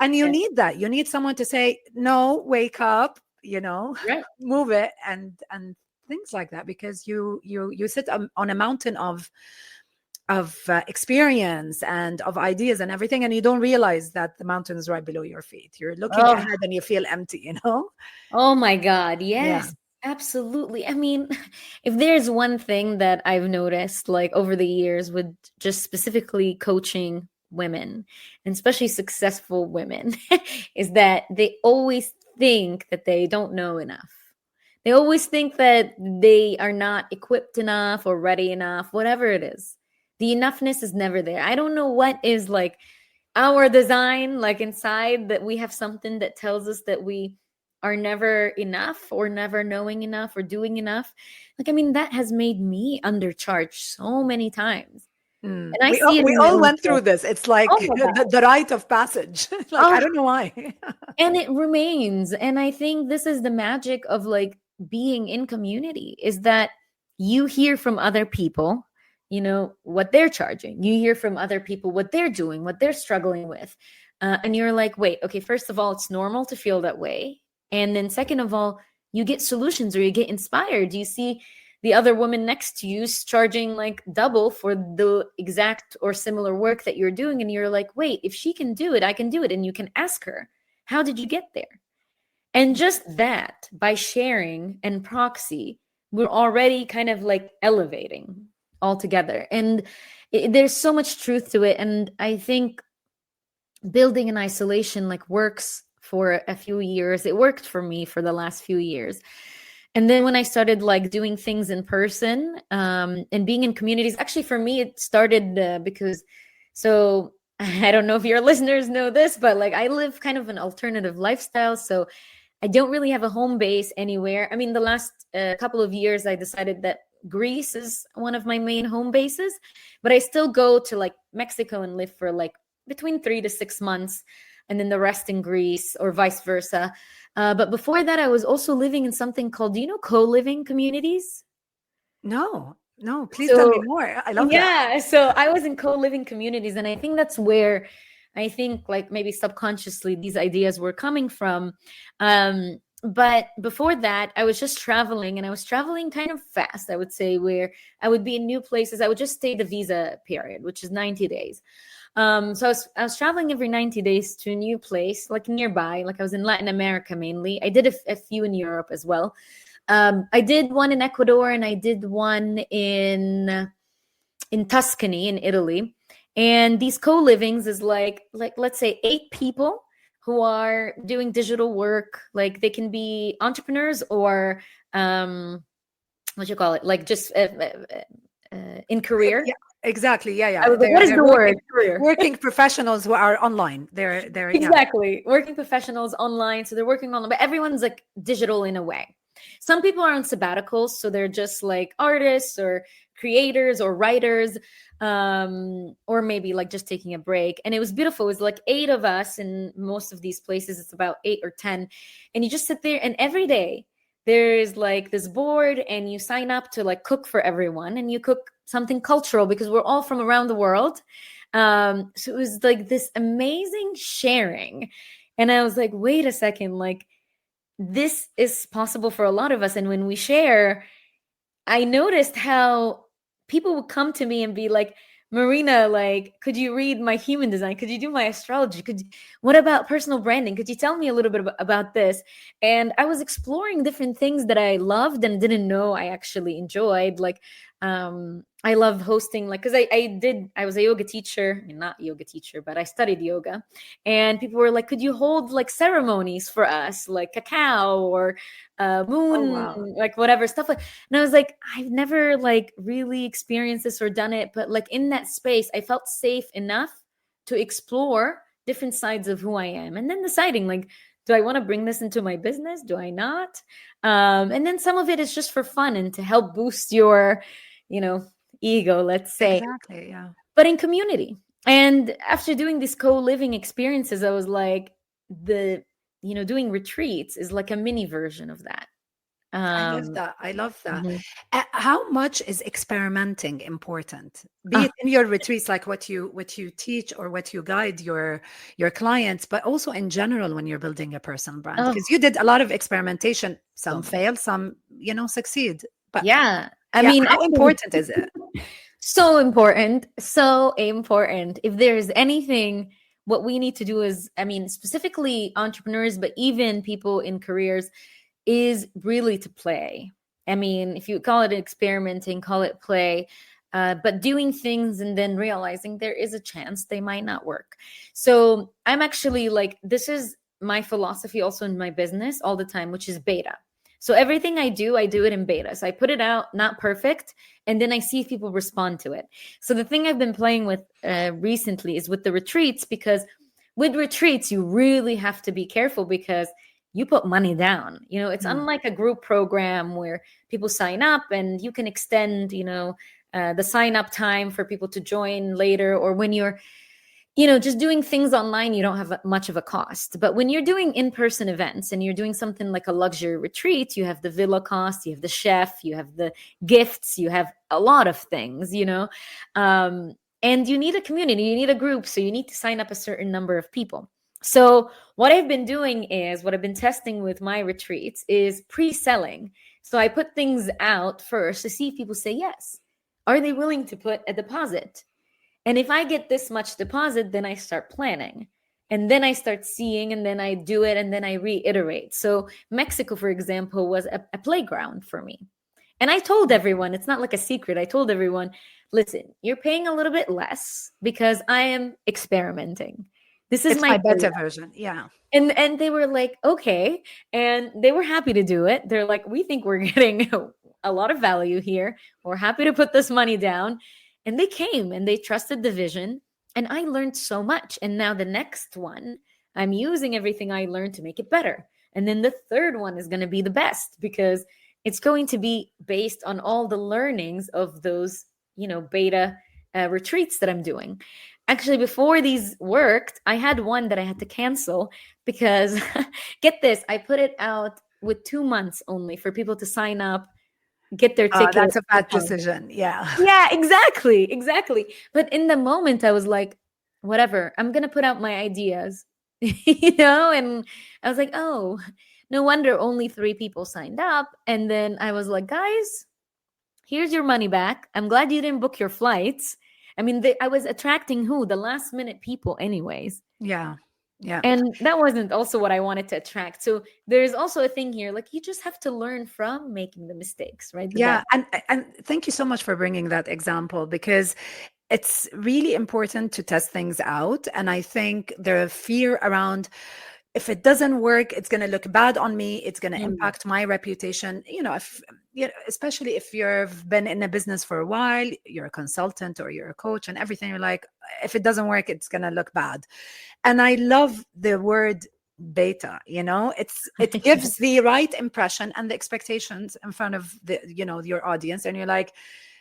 and you need that. You need someone to say, no, wake up, you know, move it and things like that, because you sit on a mountain of experience and of ideas and everything, and you don't realize that the mountain is right below your feet. You're looking ahead and you feel empty, you know? Oh my God. Yes, absolutely. I mean, if there's one thing that I've noticed like over the years with just specifically coaching women, and especially successful women, is that they always think that they don't know enough. They always think that they are not equipped enough or ready enough, whatever it is. The enoughness is never there. I don't know what is like our design, like inside, that we have something that tells us that we are never enough or never knowing enough or doing enough. Like, I mean, that has made me undercharged so many times. And I see we all went through this. It's like the rite of passage. Like, I don't know why. And it remains. And I think this is the magic of like being in community, is that you hear from other people, you know, what they're charging. You hear from other people what they're doing, what they're struggling with. and you're like, wait, okay, first of all, it's normal to feel that way. And then second of all, you get solutions or you get inspired. You see the other woman next to you charging like double for the exact or similar work that you're doing. And you're like, wait, if she can do it, I can do it. And you can ask her, how did you get there? And just that, by sharing and proxy, we're already kind of like elevating altogether. And there's so much truth to it. And I think building in isolation like works for a few years. It worked for me for the last few years. And then when I started like doing things in person and being in communities, actually for me, it started because, so I don't know if your listeners know this, but like I live kind of an alternative lifestyle. So I don't really have a home base anywhere. I mean, the last couple of years, I decided that Greece is one of my main home bases, but I still go to like Mexico and live for like between 3 to 6 months, and then the rest in Greece or vice versa. But before that, I was also living in something called, do you know, co-living communities? No, please tell me more. I love that. Yeah, so I was in co-living communities, and I think that's where I think like maybe subconsciously these ideas were coming from. But before that, I was just traveling, and I was traveling kind of fast, I would say, where I would be in new places. I would just stay the visa period, which is 90 days. So I was traveling every 90 days to a new place, like nearby. Like I was in Latin America mainly. I did a few in Europe as well. I did one in Ecuador, and I did one in Tuscany in Italy. And these co-livings is like let's say 8 people who are doing digital work. Like they can be entrepreneurs or what you call it, like just in career. Yeah, exactly. Yeah. What is the word? Career. Working professionals who are online. They're exactly working professionals online. So they're working online, but everyone's like digital in a way. Some people are on sabbaticals, so they're just like artists or creators or writers, or maybe like just taking a break. And it was beautiful. It was like 8 of us in most of these places. It's about 8 or 10. And you just sit there, and every day there's like this board, and you sign up to like cook for everyone, and you cook something cultural because we're all from around the world. So it was like this amazing sharing. And I was like, wait a second, like this is possible for a lot of us. And when we share, I noticed how people would come to me and be like, Marina, like, could you read my human design? Could you do my astrology? What about personal branding? Could you tell me a little bit about this? And I was exploring different things that I loved and didn't know I actually enjoyed. Like, I love hosting, like, because I was a yoga teacher, not yoga teacher, but I studied yoga. And people were like, could you hold like ceremonies for us, like cacao or moon, like whatever stuff. And I was like, I've never like really experienced this or done it. But like in that space, I felt safe enough to explore different sides of who I am. And then deciding like, do I want to bring this into my business? Do I not? And then some of it is just for fun and to help boost your, ego, let's say. Exactly, yeah. But in community. And after doing these co-living experiences, I was like, doing retreats is like a mini version of that. I love that. Mm-hmm. How much is experimenting important? Be it in your retreats, like what you teach or what you guide your clients, but also in general when you're building a personal brand. Because you did a lot of experimentation. Some fail, some succeed. But yeah. I mean, how important is it? So important. So important. If there's anything, what we need to do is, specifically entrepreneurs, but even people in careers, is really to play. If you call it experimenting, call it play, but doing things and then realizing there is a chance they might not work. So I'm actually like, this is my philosophy also in my business all the time, which is beta. So everything I do it in beta. So I put it out, not perfect, and then I see if people respond to it. So the thing I've been playing with recently is with the retreats, because with retreats, you really have to be careful because you put money down. It's unlike a group program where people sign up and you can extend, the sign up time for people to join later, or when you're just doing things online, you don't have much of a cost. But when you're doing in-person events and you're doing something like a luxury retreat, you have the villa cost, you have the chef, you have the gifts, you have a lot of things, And you need a community, you need a group. So you need to sign up a certain number of people. So what I've been doing is, what I've been testing with my retreats is pre-selling. So I put things out first to see if people say yes. Are they willing to put a deposit? And if I get this much deposit, then I start planning. And then I start seeing, and then I do it, and then I reiterate. So Mexico, for example, was a playground for me. And I told everyone, it's not like a secret. I told everyone, listen, you're paying a little bit less because I am experimenting. This is my beta version. Yeah. And they were like, okay. And they were happy to do it. They're like, we think we're getting a lot of value here. We're happy to put this money down. And they came and they trusted the vision. And I learned so much. And now the next one, I'm using everything I learned to make it better. And then the third one is going to be the best, because it's going to be based on all the learnings of those, beta retreats that I'm doing. Actually, before these worked, I had one that I had to cancel because, get this, I put it out with 2 months only for people to sign up, get their ticket. That's a bad decision. Yeah. Yeah, exactly. But in the moment, I was like, whatever, I'm going to put out my ideas, and I was like, oh, no wonder only 3 people signed up. And then I was like, guys, here's your money back. I'm glad you didn't book your flights. I mean, I was attracting the last minute people anyways. Yeah. Yeah. And that wasn't also what I wanted to attract. So there's also a thing here, like you just have to learn from making the mistakes, right? And thank you so much for bringing that example, because it's really important to test things out. And I think the fear around, if it doesn't work, it's going to look bad on me. It's going to impact my reputation. Especially if you've been in a business for a while, you're a consultant or you're a coach and everything. You're like, if it doesn't work, it's going to look bad. And I love the word beta. It gives the right impression and the expectations in front of your audience. And you're like,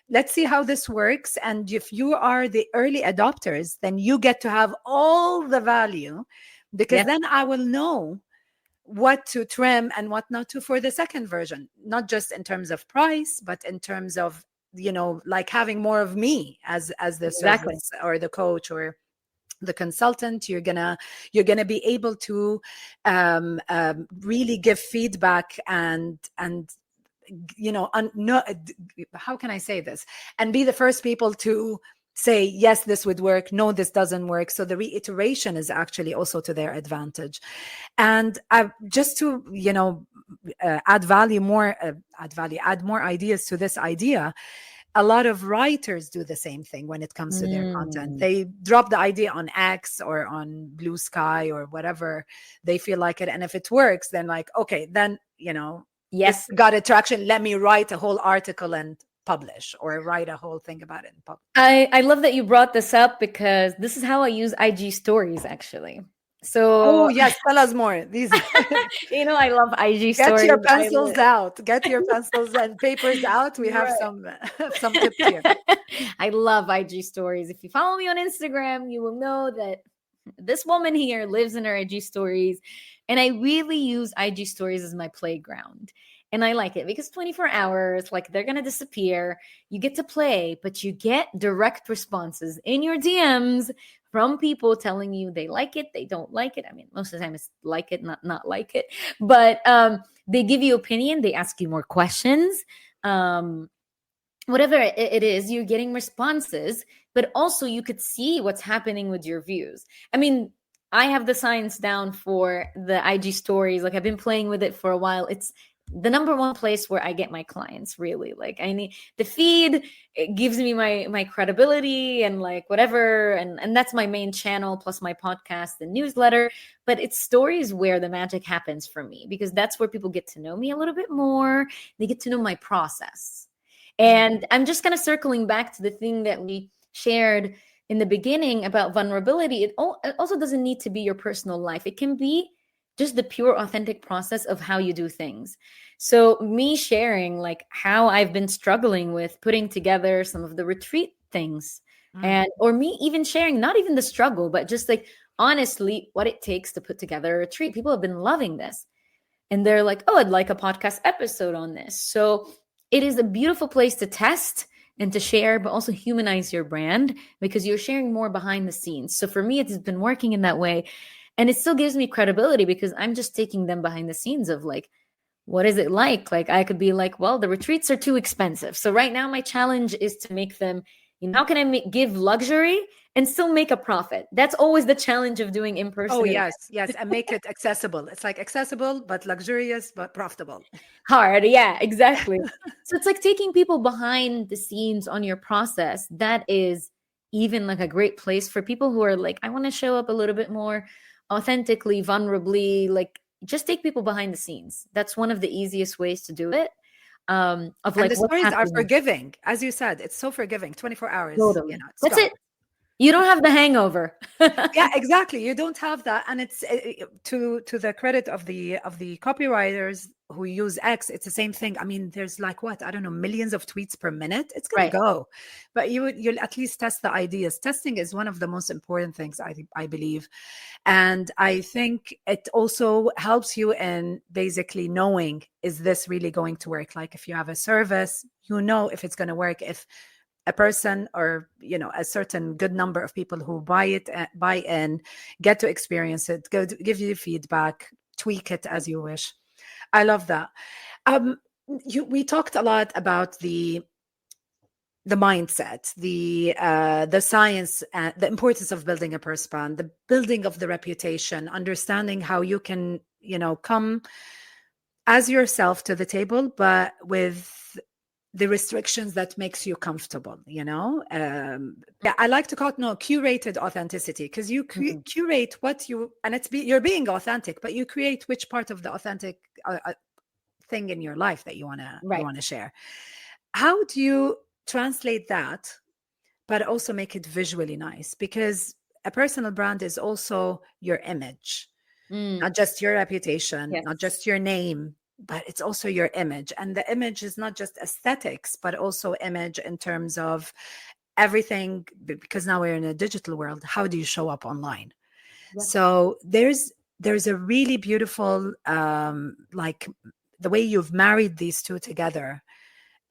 let's see how this works. And if you are the early adopters, then you get to have all the value. Because then I will know what to trim and what not to for the second version, not just in terms of price, but in terms of, like having more of me as the service or the coach or the consultant. You're gonna be able to really give feedback and how can I say this, and be the first people to say, yes, this would work. No, this doesn't work. So the reiteration is actually also to their advantage. And just to, add more ideas to this idea. A lot of writers do the same thing when it comes to their content. They drop the idea on X or on Blue Sky or whatever they feel like it. And if it works, then like, okay, then, yes, got a traction. Let me write a whole article and publish or write a whole thing about it in public. I love that you brought this up, because this is how I use IG stories actually. So yes, tell us more. These I love IG stories. Get your pencils out. Get your pencils and papers out. We have some tips here. I love IG stories. If you follow me on Instagram, you will know that this woman here lives in her IG stories, and I really use IG stories as my playground. And I like it because 24 hours, like they're going to disappear. You get to play, but you get direct responses in your DMs from people telling you they like it, they don't like it. I mean, most of the time it's like it, not like it. But they give you opinion. They ask you more questions. Whatever it is, you're getting responses. But also you could see what's happening with your views. I mean, I have the science down for the IG stories. Like I've been playing with it for a while. It's the number one place where I get my clients, really. Like I need the feed. It gives me my credibility and like whatever. And that's my main channel, plus my podcast and newsletter. But it's stories where the magic happens for me, because that's where people get to know me a little bit more. They get to know my process. And I'm just kind of circling back to the thing that we shared in the beginning about vulnerability. It also doesn't need to be your personal life. It can be just the pure authentic process of how you do things. So me sharing like how I've been struggling with putting together some of the retreat things, or me even sharing not even the struggle, but just like honestly what it takes to put together a retreat. People have been loving this, and they're like, oh, I'd like a podcast episode on this. So it is a beautiful place to test and to share, but also humanize your brand because you're sharing more behind the scenes. So for me, it's been working in that way. And it still gives me credibility because I'm just taking them behind the scenes of like, what is it like? Like I could be like, well, the retreats are too expensive. So right now my challenge is to make them, how can I give luxury and still make a profit? That's always the challenge of doing in-person. Oh, yes, yes. And make it accessible. It's like accessible, but luxurious, but profitable. Hard. Yeah, exactly. So it's like taking people behind the scenes on your process. That is even like a great place for people who are like, I want to show up a little bit more authentically, vulnerably, like just take people behind the scenes. That's one of the easiest ways to do it. Of And like the what's stories are happening. forgiving. As you said, it's so forgiving, 24 hours, Totally. it's That's gone. it. You don't have the hangover. Yeah, exactly. You don't have that. And it's to the credit of the copywriters who use X, it's the same thing. I mean, there's like what, I don't know, millions of tweets per minute. It's gonna Right. go. But you'll at least test the ideas. Testing is one of the most important things, I believe. And I think it also helps you in basically knowing, is this really going to work? Like if you have a service, you know if it's going to work, if a person or a certain good number of people who buy in, get to experience it, give you feedback, tweak it as you wish. I love that. We talked a lot about the mindset, the science, the importance of building a personal brand, the building of the reputation, understanding how you can come as yourself to the table, but with the restrictions that makes you comfortable. I like to call it curated authenticity, because you curate what you, and you're being authentic, but you create which part of the authentic thing in your life that you want to share. How do you translate that but also make it visually nice? Because a personal brand is also your image, not just your reputation, not just your name, but it's also your image. And the image is not just aesthetics, but also image in terms of everything, because now we're in a digital world. How do you show up online? So there's a really beautiful, like the way you've married these two together.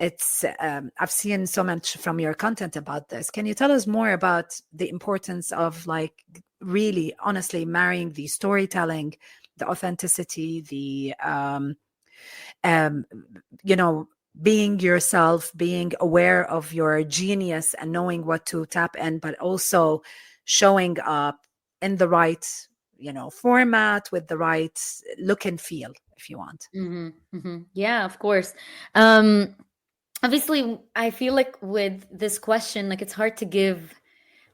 It's I've seen so much from your content about this. Can you tell us more about the importance of like really honestly marrying the storytelling, the authenticity, the being yourself, being aware of your genius and knowing what to tap in, but also showing up in the right format with the right look and feel, if you want. Yeah, of course. Obviously, I feel like with this question, like it's hard to give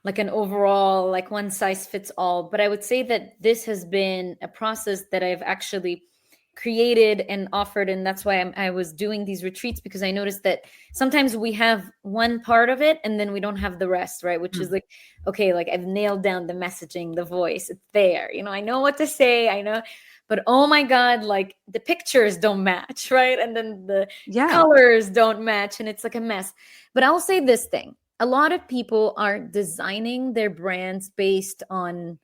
like an overall, like one size fits all. But I would say that this has been a process that I've actually created and offered. And that's why I was doing these retreats, because I noticed that sometimes we have one part of it and then we don't have the rest, right? Which is like, okay, like I've nailed down the messaging, the voice, it's there. I know what to say, I know. But oh my God, like the pictures don't match, right? And then the colors don't match, and it's like a mess. But I'll say this thing. A lot of people are designing their brands based on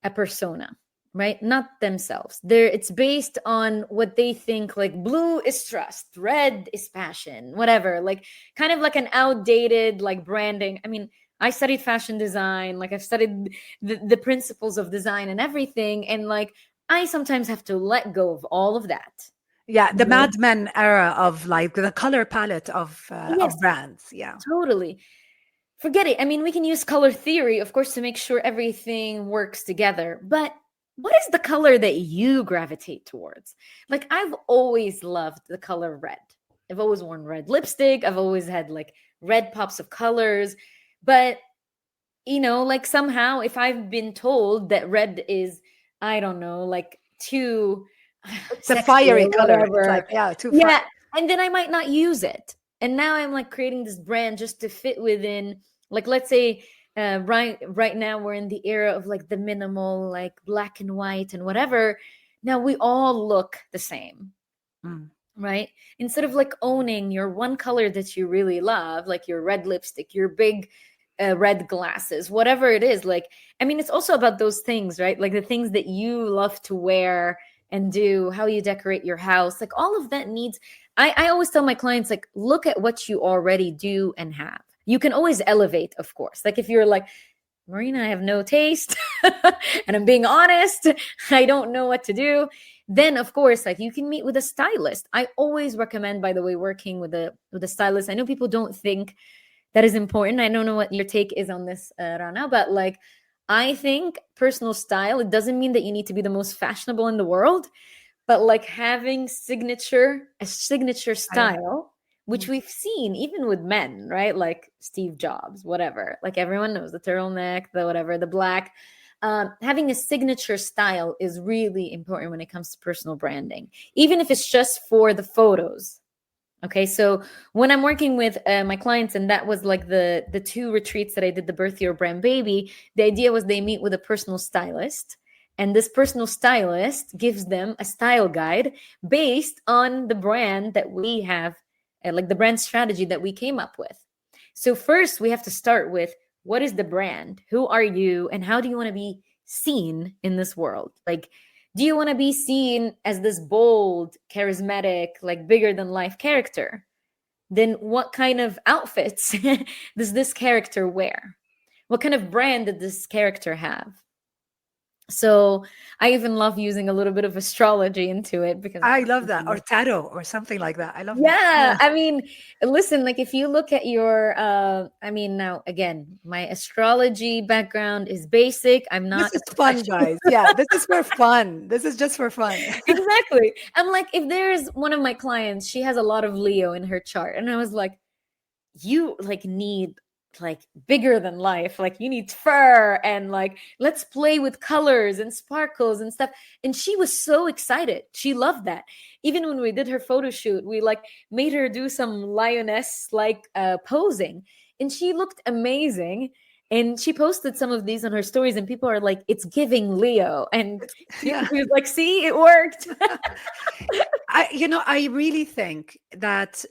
a persona, right? Not themselves. It's based on what they think, like blue is trust, red is passion, whatever. Like kind of like an outdated like branding. I mean, I studied fashion design, like I've studied the principles of design and everything. And like, I sometimes have to let go of all of that. Yeah, the Mad Men era of like the color palette of brands. Yeah, totally. Forget it. I mean, we can use color theory, of course, to make sure everything works together. But what is the color that you gravitate towards? Like, I've always loved the color red. I've always worn red lipstick. I've always had like red pops of colors. But, like somehow if I've been told that red is, I don't know, like too it's a fiery color. It's like, too fire. And then I might not use it. And now I'm like creating this brand just to fit within, like, let's say right now we're in the era of like the minimal, like black and white and whatever. Now we all look the same, right? Instead of like owning your one color that you really love, like your red lipstick, your big red glasses, whatever it is. Like, I mean, it's also about those things, right? Like the things that you love to wear and do, how you decorate your house, like all of that needs, I always tell my clients, like, look at what you already do and have. You can always elevate, of course. Like if you're like, Marina, I have no taste and I'm being honest, I don't know what to do. Then of course, like you can meet with a stylist. I always recommend, by the way, working with a stylist. I know people don't think that is important. I don't know what your take is on this, Rana, but like I think personal style, it doesn't mean that you need to be the most fashionable in the world, but like having a signature style, which we've seen even with men, right? Like Steve Jobs, whatever. Like everyone knows the turtleneck, the whatever, the black. Having a signature style is really important when it comes to personal branding, even if it's just for the photos. Okay, so when I'm working with my clients, and that was like the 2 retreats that I did, the Birth Your Brand Baby, the idea was they meet with a personal stylist, and this personal stylist gives them a style guide based on the brand that we have, like the brand strategy that we came up with. So first we have to start with, what is the brand? Who are you? And how do you want to be seen in this world? Like, do you want to be seen as this bold, charismatic, like bigger than life character? Then what kind of outfits does this character wear? What kind of brand did this character have? So I even love using a little bit of astrology into it, because I love that. Or tarot or something like that. I love that. yeah, I mean, listen, like if you look at your I mean, now again, my astrology background is basic. I'm not This is fun, guys. Yeah, this is for fun. This is just for fun. Exactly. I'm like, if there's one of my clients, she has a lot of Leo in her chart, and I was like, you like need like bigger than life, like you need fur, and like let's play with colors and sparkles and stuff. And she was so excited. She loved that. Even when we did her photo shoot, we like made her do some lioness like posing, and she looked amazing. And she posted some of these on her stories, and people are like, it's giving Leo. And Yeah. she was like, see, it worked. I really think that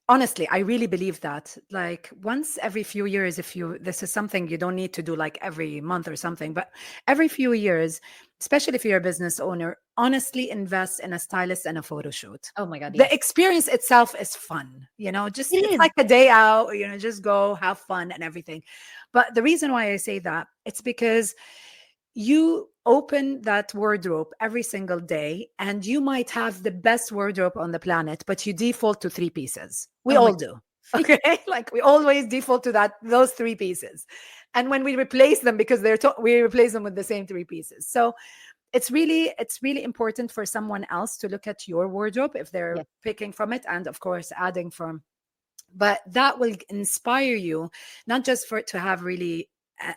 honestly, I really believe that like once every few years, this is something you don't need to do like every month or something, but every few years, especially if you're a business owner, honestly invest in a stylist and a photo shoot. Oh my God. The Yes. experience itself is fun, just it's like a day out, just go have fun and everything. But the reason why I say that, it's because you open that wardrobe every single day, and you might have the best wardrobe on the planet, but you default to 3 pieces. We all do. Okay. Like we always default to those 3 pieces. And when we replace them, because we replace them with the same 3 pieces. So it's really important for someone else to look at your wardrobe if they're picking from it, and of course adding from. But that will inspire you, not just to have really,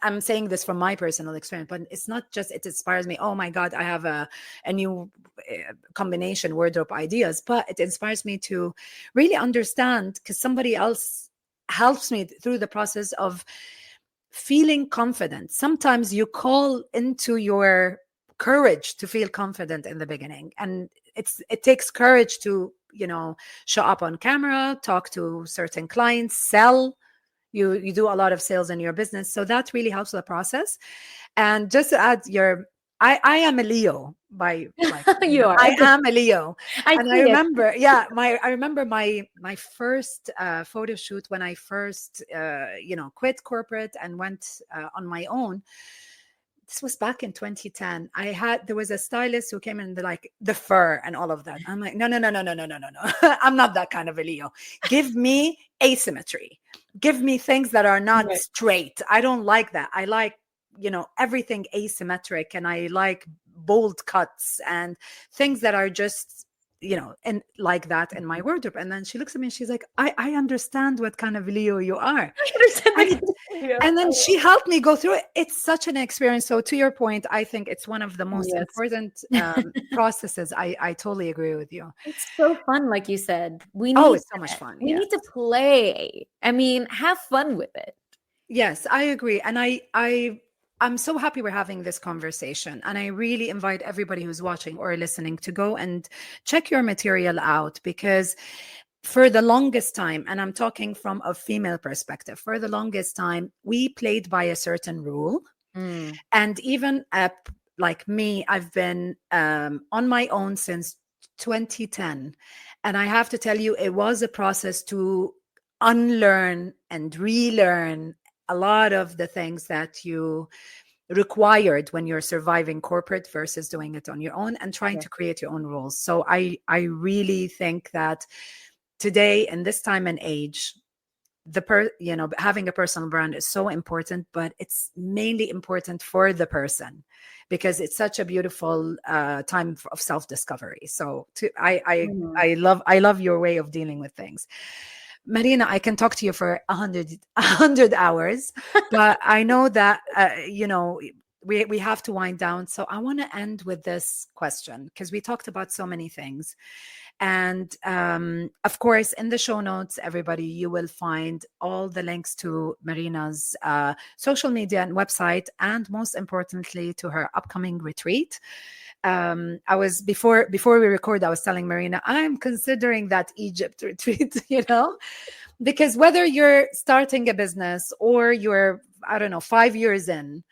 I'm saying this from my personal experience, but it's not just, it inspires me, oh my God, I have a new combination wardrobe ideas, but it inspires me to really understand, because somebody else helps me through the process of feeling confident. Sometimes you call into your courage to feel confident in the beginning, and it takes courage to show up on camera, talk to certain clients, sell. You do a lot of sales in your business, so that really helps the process. And just to add, I am a Leo by like You are. I am a Leo. I remember my first photo shoot when I first quit corporate and went on my own. This was back in 2010. There was a stylist who came in the fur and all of that. I'm like, no. I'm not that kind of a Leo. Give me asymmetry. Give me things that are not straight. I don't like that. I like, everything asymmetric, and I like bold cuts and things that are just, and like that in my wardrobe. And then she looks at me and she's like, I understand what kind of Leo you are. And then she helped me go through it. It's such an experience. So to your point, I think it's one of the most important processes. I totally agree with you. It's so fun, like you said. It's so much fun. We need to play. I mean, have fun with it. Yes, I agree. And I'm so happy we're having this conversation. And I really invite everybody who's watching or listening to go and check your material out, because for the longest time, and I'm talking from a female perspective, for the longest time, we played by a certain rule. And even like me, I've been on my own since 2010. And I have to tell you, it was a process to unlearn and relearn a lot of the things that you required when you're surviving corporate versus doing it on your own and trying to create your own rules. So I really think that today, in this time and age, having a personal brand is so important, but it's mainly important for the person, because it's such a beautiful time of self-discovery. So I love your way of dealing with things. Marina, I can talk to you for 100 hours, but I know that, we have to wind down. So I want to end with this question, because we talked about so many things. And of course, in the show notes, everybody, you will find all the links to Marina's social media and website, and most importantly, to her upcoming retreat. I was before we record, I was telling Marina, I'm considering that Egypt retreat, because whether you're starting a business or you're, 5 years in,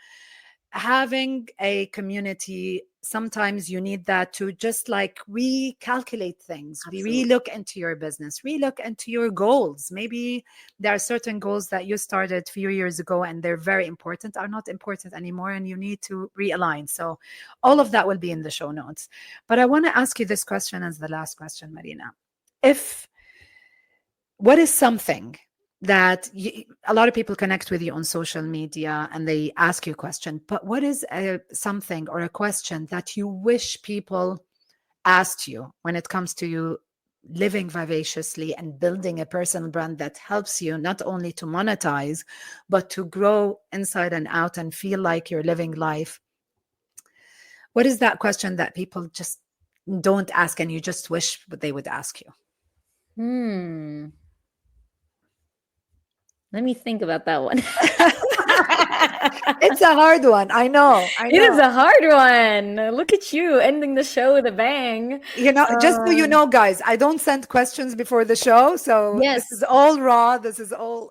having a community, sometimes you need that to just like recalculate things. Absolutely. Relook into your business, relook into your goals. Maybe there are certain goals that you started a few years ago and they're very important, are not important anymore, and you need to realign. So all of that will be in the show notes. But I want to ask you this question as the last question, Marina. What is something that a lot of people connect with you on social media and they ask you a question, but what is something or a question that you wish people asked you when it comes to you living vivaciously and building a personal brand that helps you not only to monetize, but to grow inside and out and feel like you're living life? What is that question that people just don't ask and you just wish they would ask you? Let me think about that one. It's a hard one. I know. It is a hard one. Look at you ending the show with a bang. Just so you know, guys, I don't send questions before the show. So This is all raw. This is all.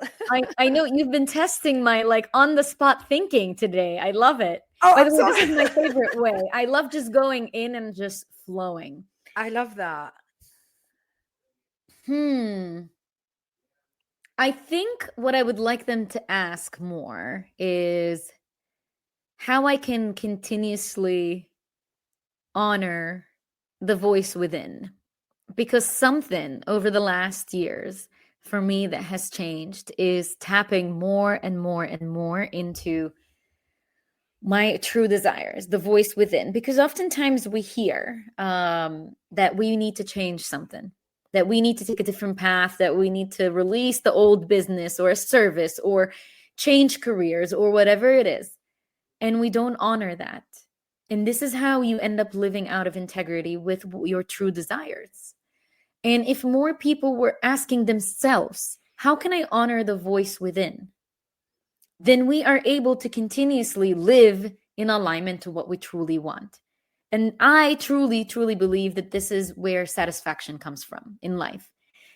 I know you've been testing my on the spot thinking today. I love it. Oh, by the way, this is my favorite way. I love just going in and just flowing. I love that. I think what I would like them to ask more is how I can continuously honor the voice within. Because something over the last years for me that has changed is tapping more and more and more into my true desires, the voice within. Because oftentimes we hear that we need to change something, that we need to take a different path, that we need to release the old business or a service or change careers or whatever it is. And we don't honor that. And this is how you end up living out of integrity with your true desires. And if more people were asking themselves, how can I honor the voice within? Then we are able to continuously live in alignment to what we truly want. And I truly, truly believe that this is where satisfaction comes from in life.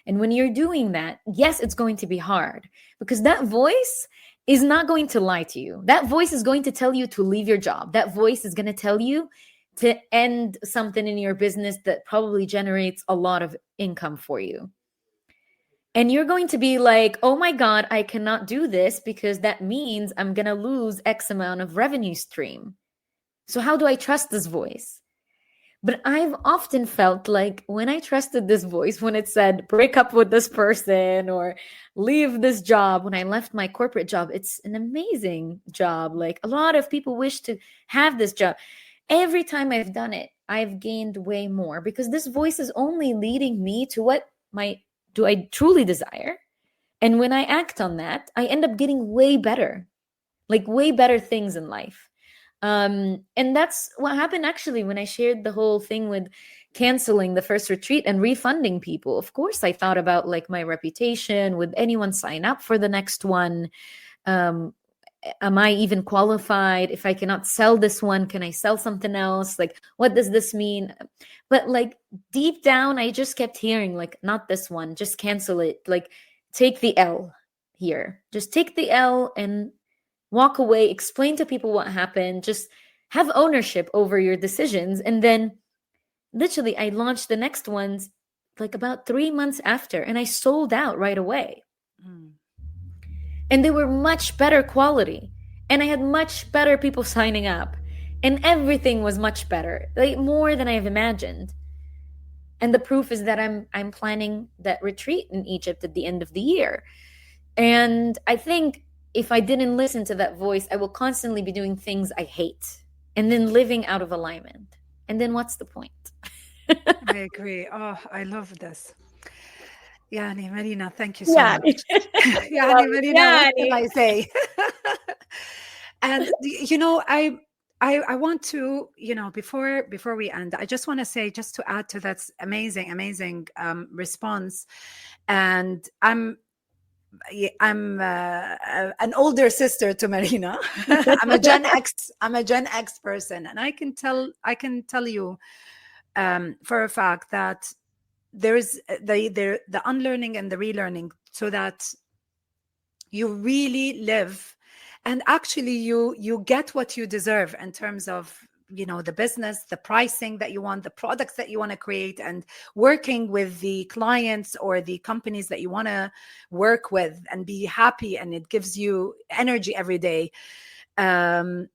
And when you're doing that, yes, it's going to be hard, because that voice is not going to lie to you. That voice is going to tell you to leave your job. That voice is going to tell you to end something in your business that probably generates a lot of income for you. And you're going to be like, oh my God, I cannot do this because that means I'm going to lose X amount of revenue stream. So how do I trust this voice? But I've often felt like when I trusted this voice, when it said, break up with this person or leave this job, when I left my corporate job, it's an amazing job. Like a lot of people wish to have this job. Every time I've done it, I've gained way more because this voice is only leading me to what do I truly desire. And when I act on that, I end up getting way better, like way better things in life. And that's what happened actually when I shared the whole thing with canceling the first retreat and refunding people. Of course, I thought about like my reputation. Would anyone sign up for the next one? Am I even qualified? If I cannot sell this one, can I sell something else? Like, what does this mean? But like deep down, I just kept hearing like, not this one, just cancel it. Like take the L here, just take the L and walk away, explain to people what happened, just have ownership over your decisions. And then literally I launched the next ones like about 3 months after, and I sold out right away. Mm. And they were much better quality, and I had much better people signing up, and everything was much better, like more than I've imagined. And the proof is that I'm planning that retreat in Egypt at the end of the year. And I think if I didn't listen to that voice, I will constantly be doing things I hate and then living out of alignment. And then what's the point? I agree. Oh, I love this. Yani, Marina, thank you so Yeah. much. Yani, Marina, what can Yani. I say? And I want to, before we end, I just want to say, just to add to that amazing response. And I'm an older sister to Marina. I'm a Gen X person, and I can tell you for a fact that there is the unlearning and the relearning, so that you really live, and actually you get what you deserve in terms of the business, the pricing that you want, the products that you want to create, and working with the clients or the companies that you want to work with, and be happy, and it gives you energy every day. It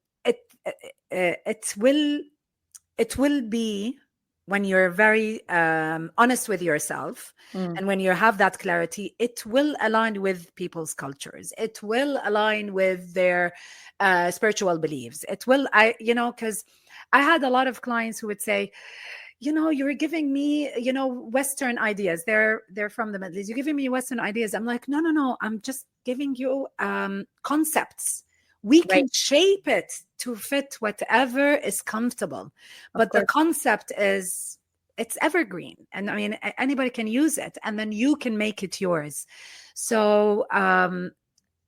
will be, when you're very honest with yourself, and when you have that clarity, it will align with people's cultures. It will align with their spiritual beliefs. It will, because I had a lot of clients who would say, you're giving me, Western ideas. They're from the Middle East. You're giving me Western ideas. I'm like, no. I'm just giving you concepts. We can shape it to fit whatever is comfortable. But the concept is, it's evergreen. And I mean, anybody can use it, and then you can make it yours. So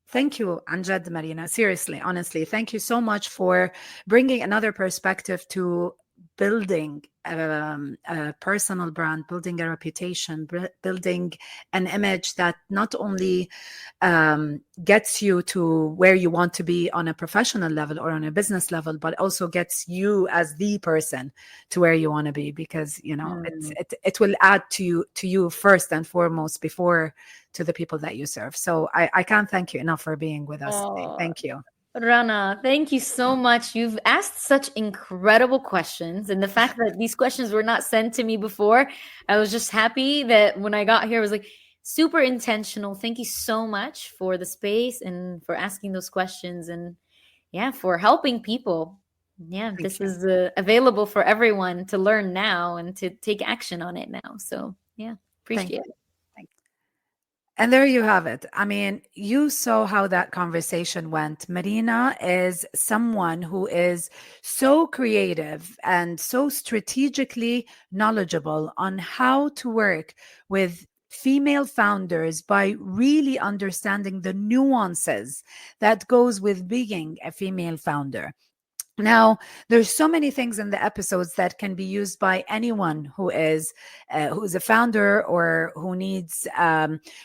thank you, Anjad, Marina. Seriously, honestly, thank you so much for bringing another perspective to building a personal brand, building a reputation, building an image that not only gets you to where you want to be on a professional level or on a business level, but also gets you as the person to where you want to be, because it will add to you first and foremost, before to the people that you serve. So I can't thank you enough for being with us today. Thank you. Rana, thank you so much. You've asked such incredible questions. And the fact that these questions were not sent to me before, I was just happy that when I got here, it was like super intentional. Thank you so much for the space and for asking those questions, and for helping people. This is available for everyone to learn now and to take action on it now. So appreciate it. And there you have it. I mean, you saw how that conversation went. Marina is someone who is so creative and so strategically knowledgeable on how to work with female founders by really understanding the nuances that goes with being a female founder. Now, there's so many things in the episodes that can be used by anyone who's a founder, or who needs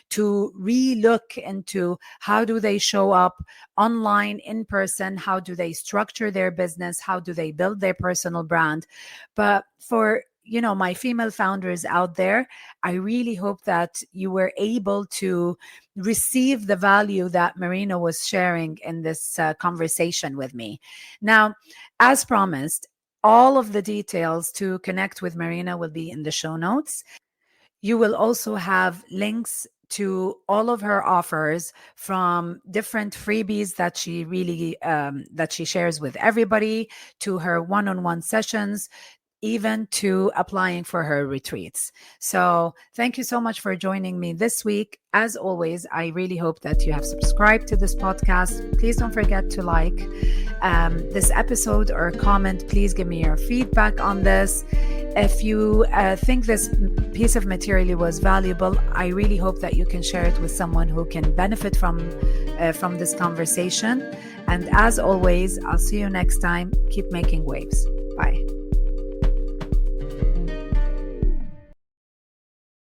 to re-look into how do they show up online, in person, how do they structure their business, how do they build their personal brand. But for my female founders out there, I really hope that you were able to receive the value that Marina was sharing in this conversation with me. Now, as promised, all of the details to connect with Marina will be in the show notes. You will also have links to all of her offers, from different freebies that she really that she shares with everybody, to her one-on-one sessions, even to applying for her retreats. So thank you so much for joining me this week. As always, I really hope that you have subscribed to this podcast. Please don't forget to like this episode or comment. Please give me your feedback on this. If you think this piece of material was valuable, I really hope that you can share it with someone who can benefit from this conversation. And as always, I'll see you next time. Keep making waves.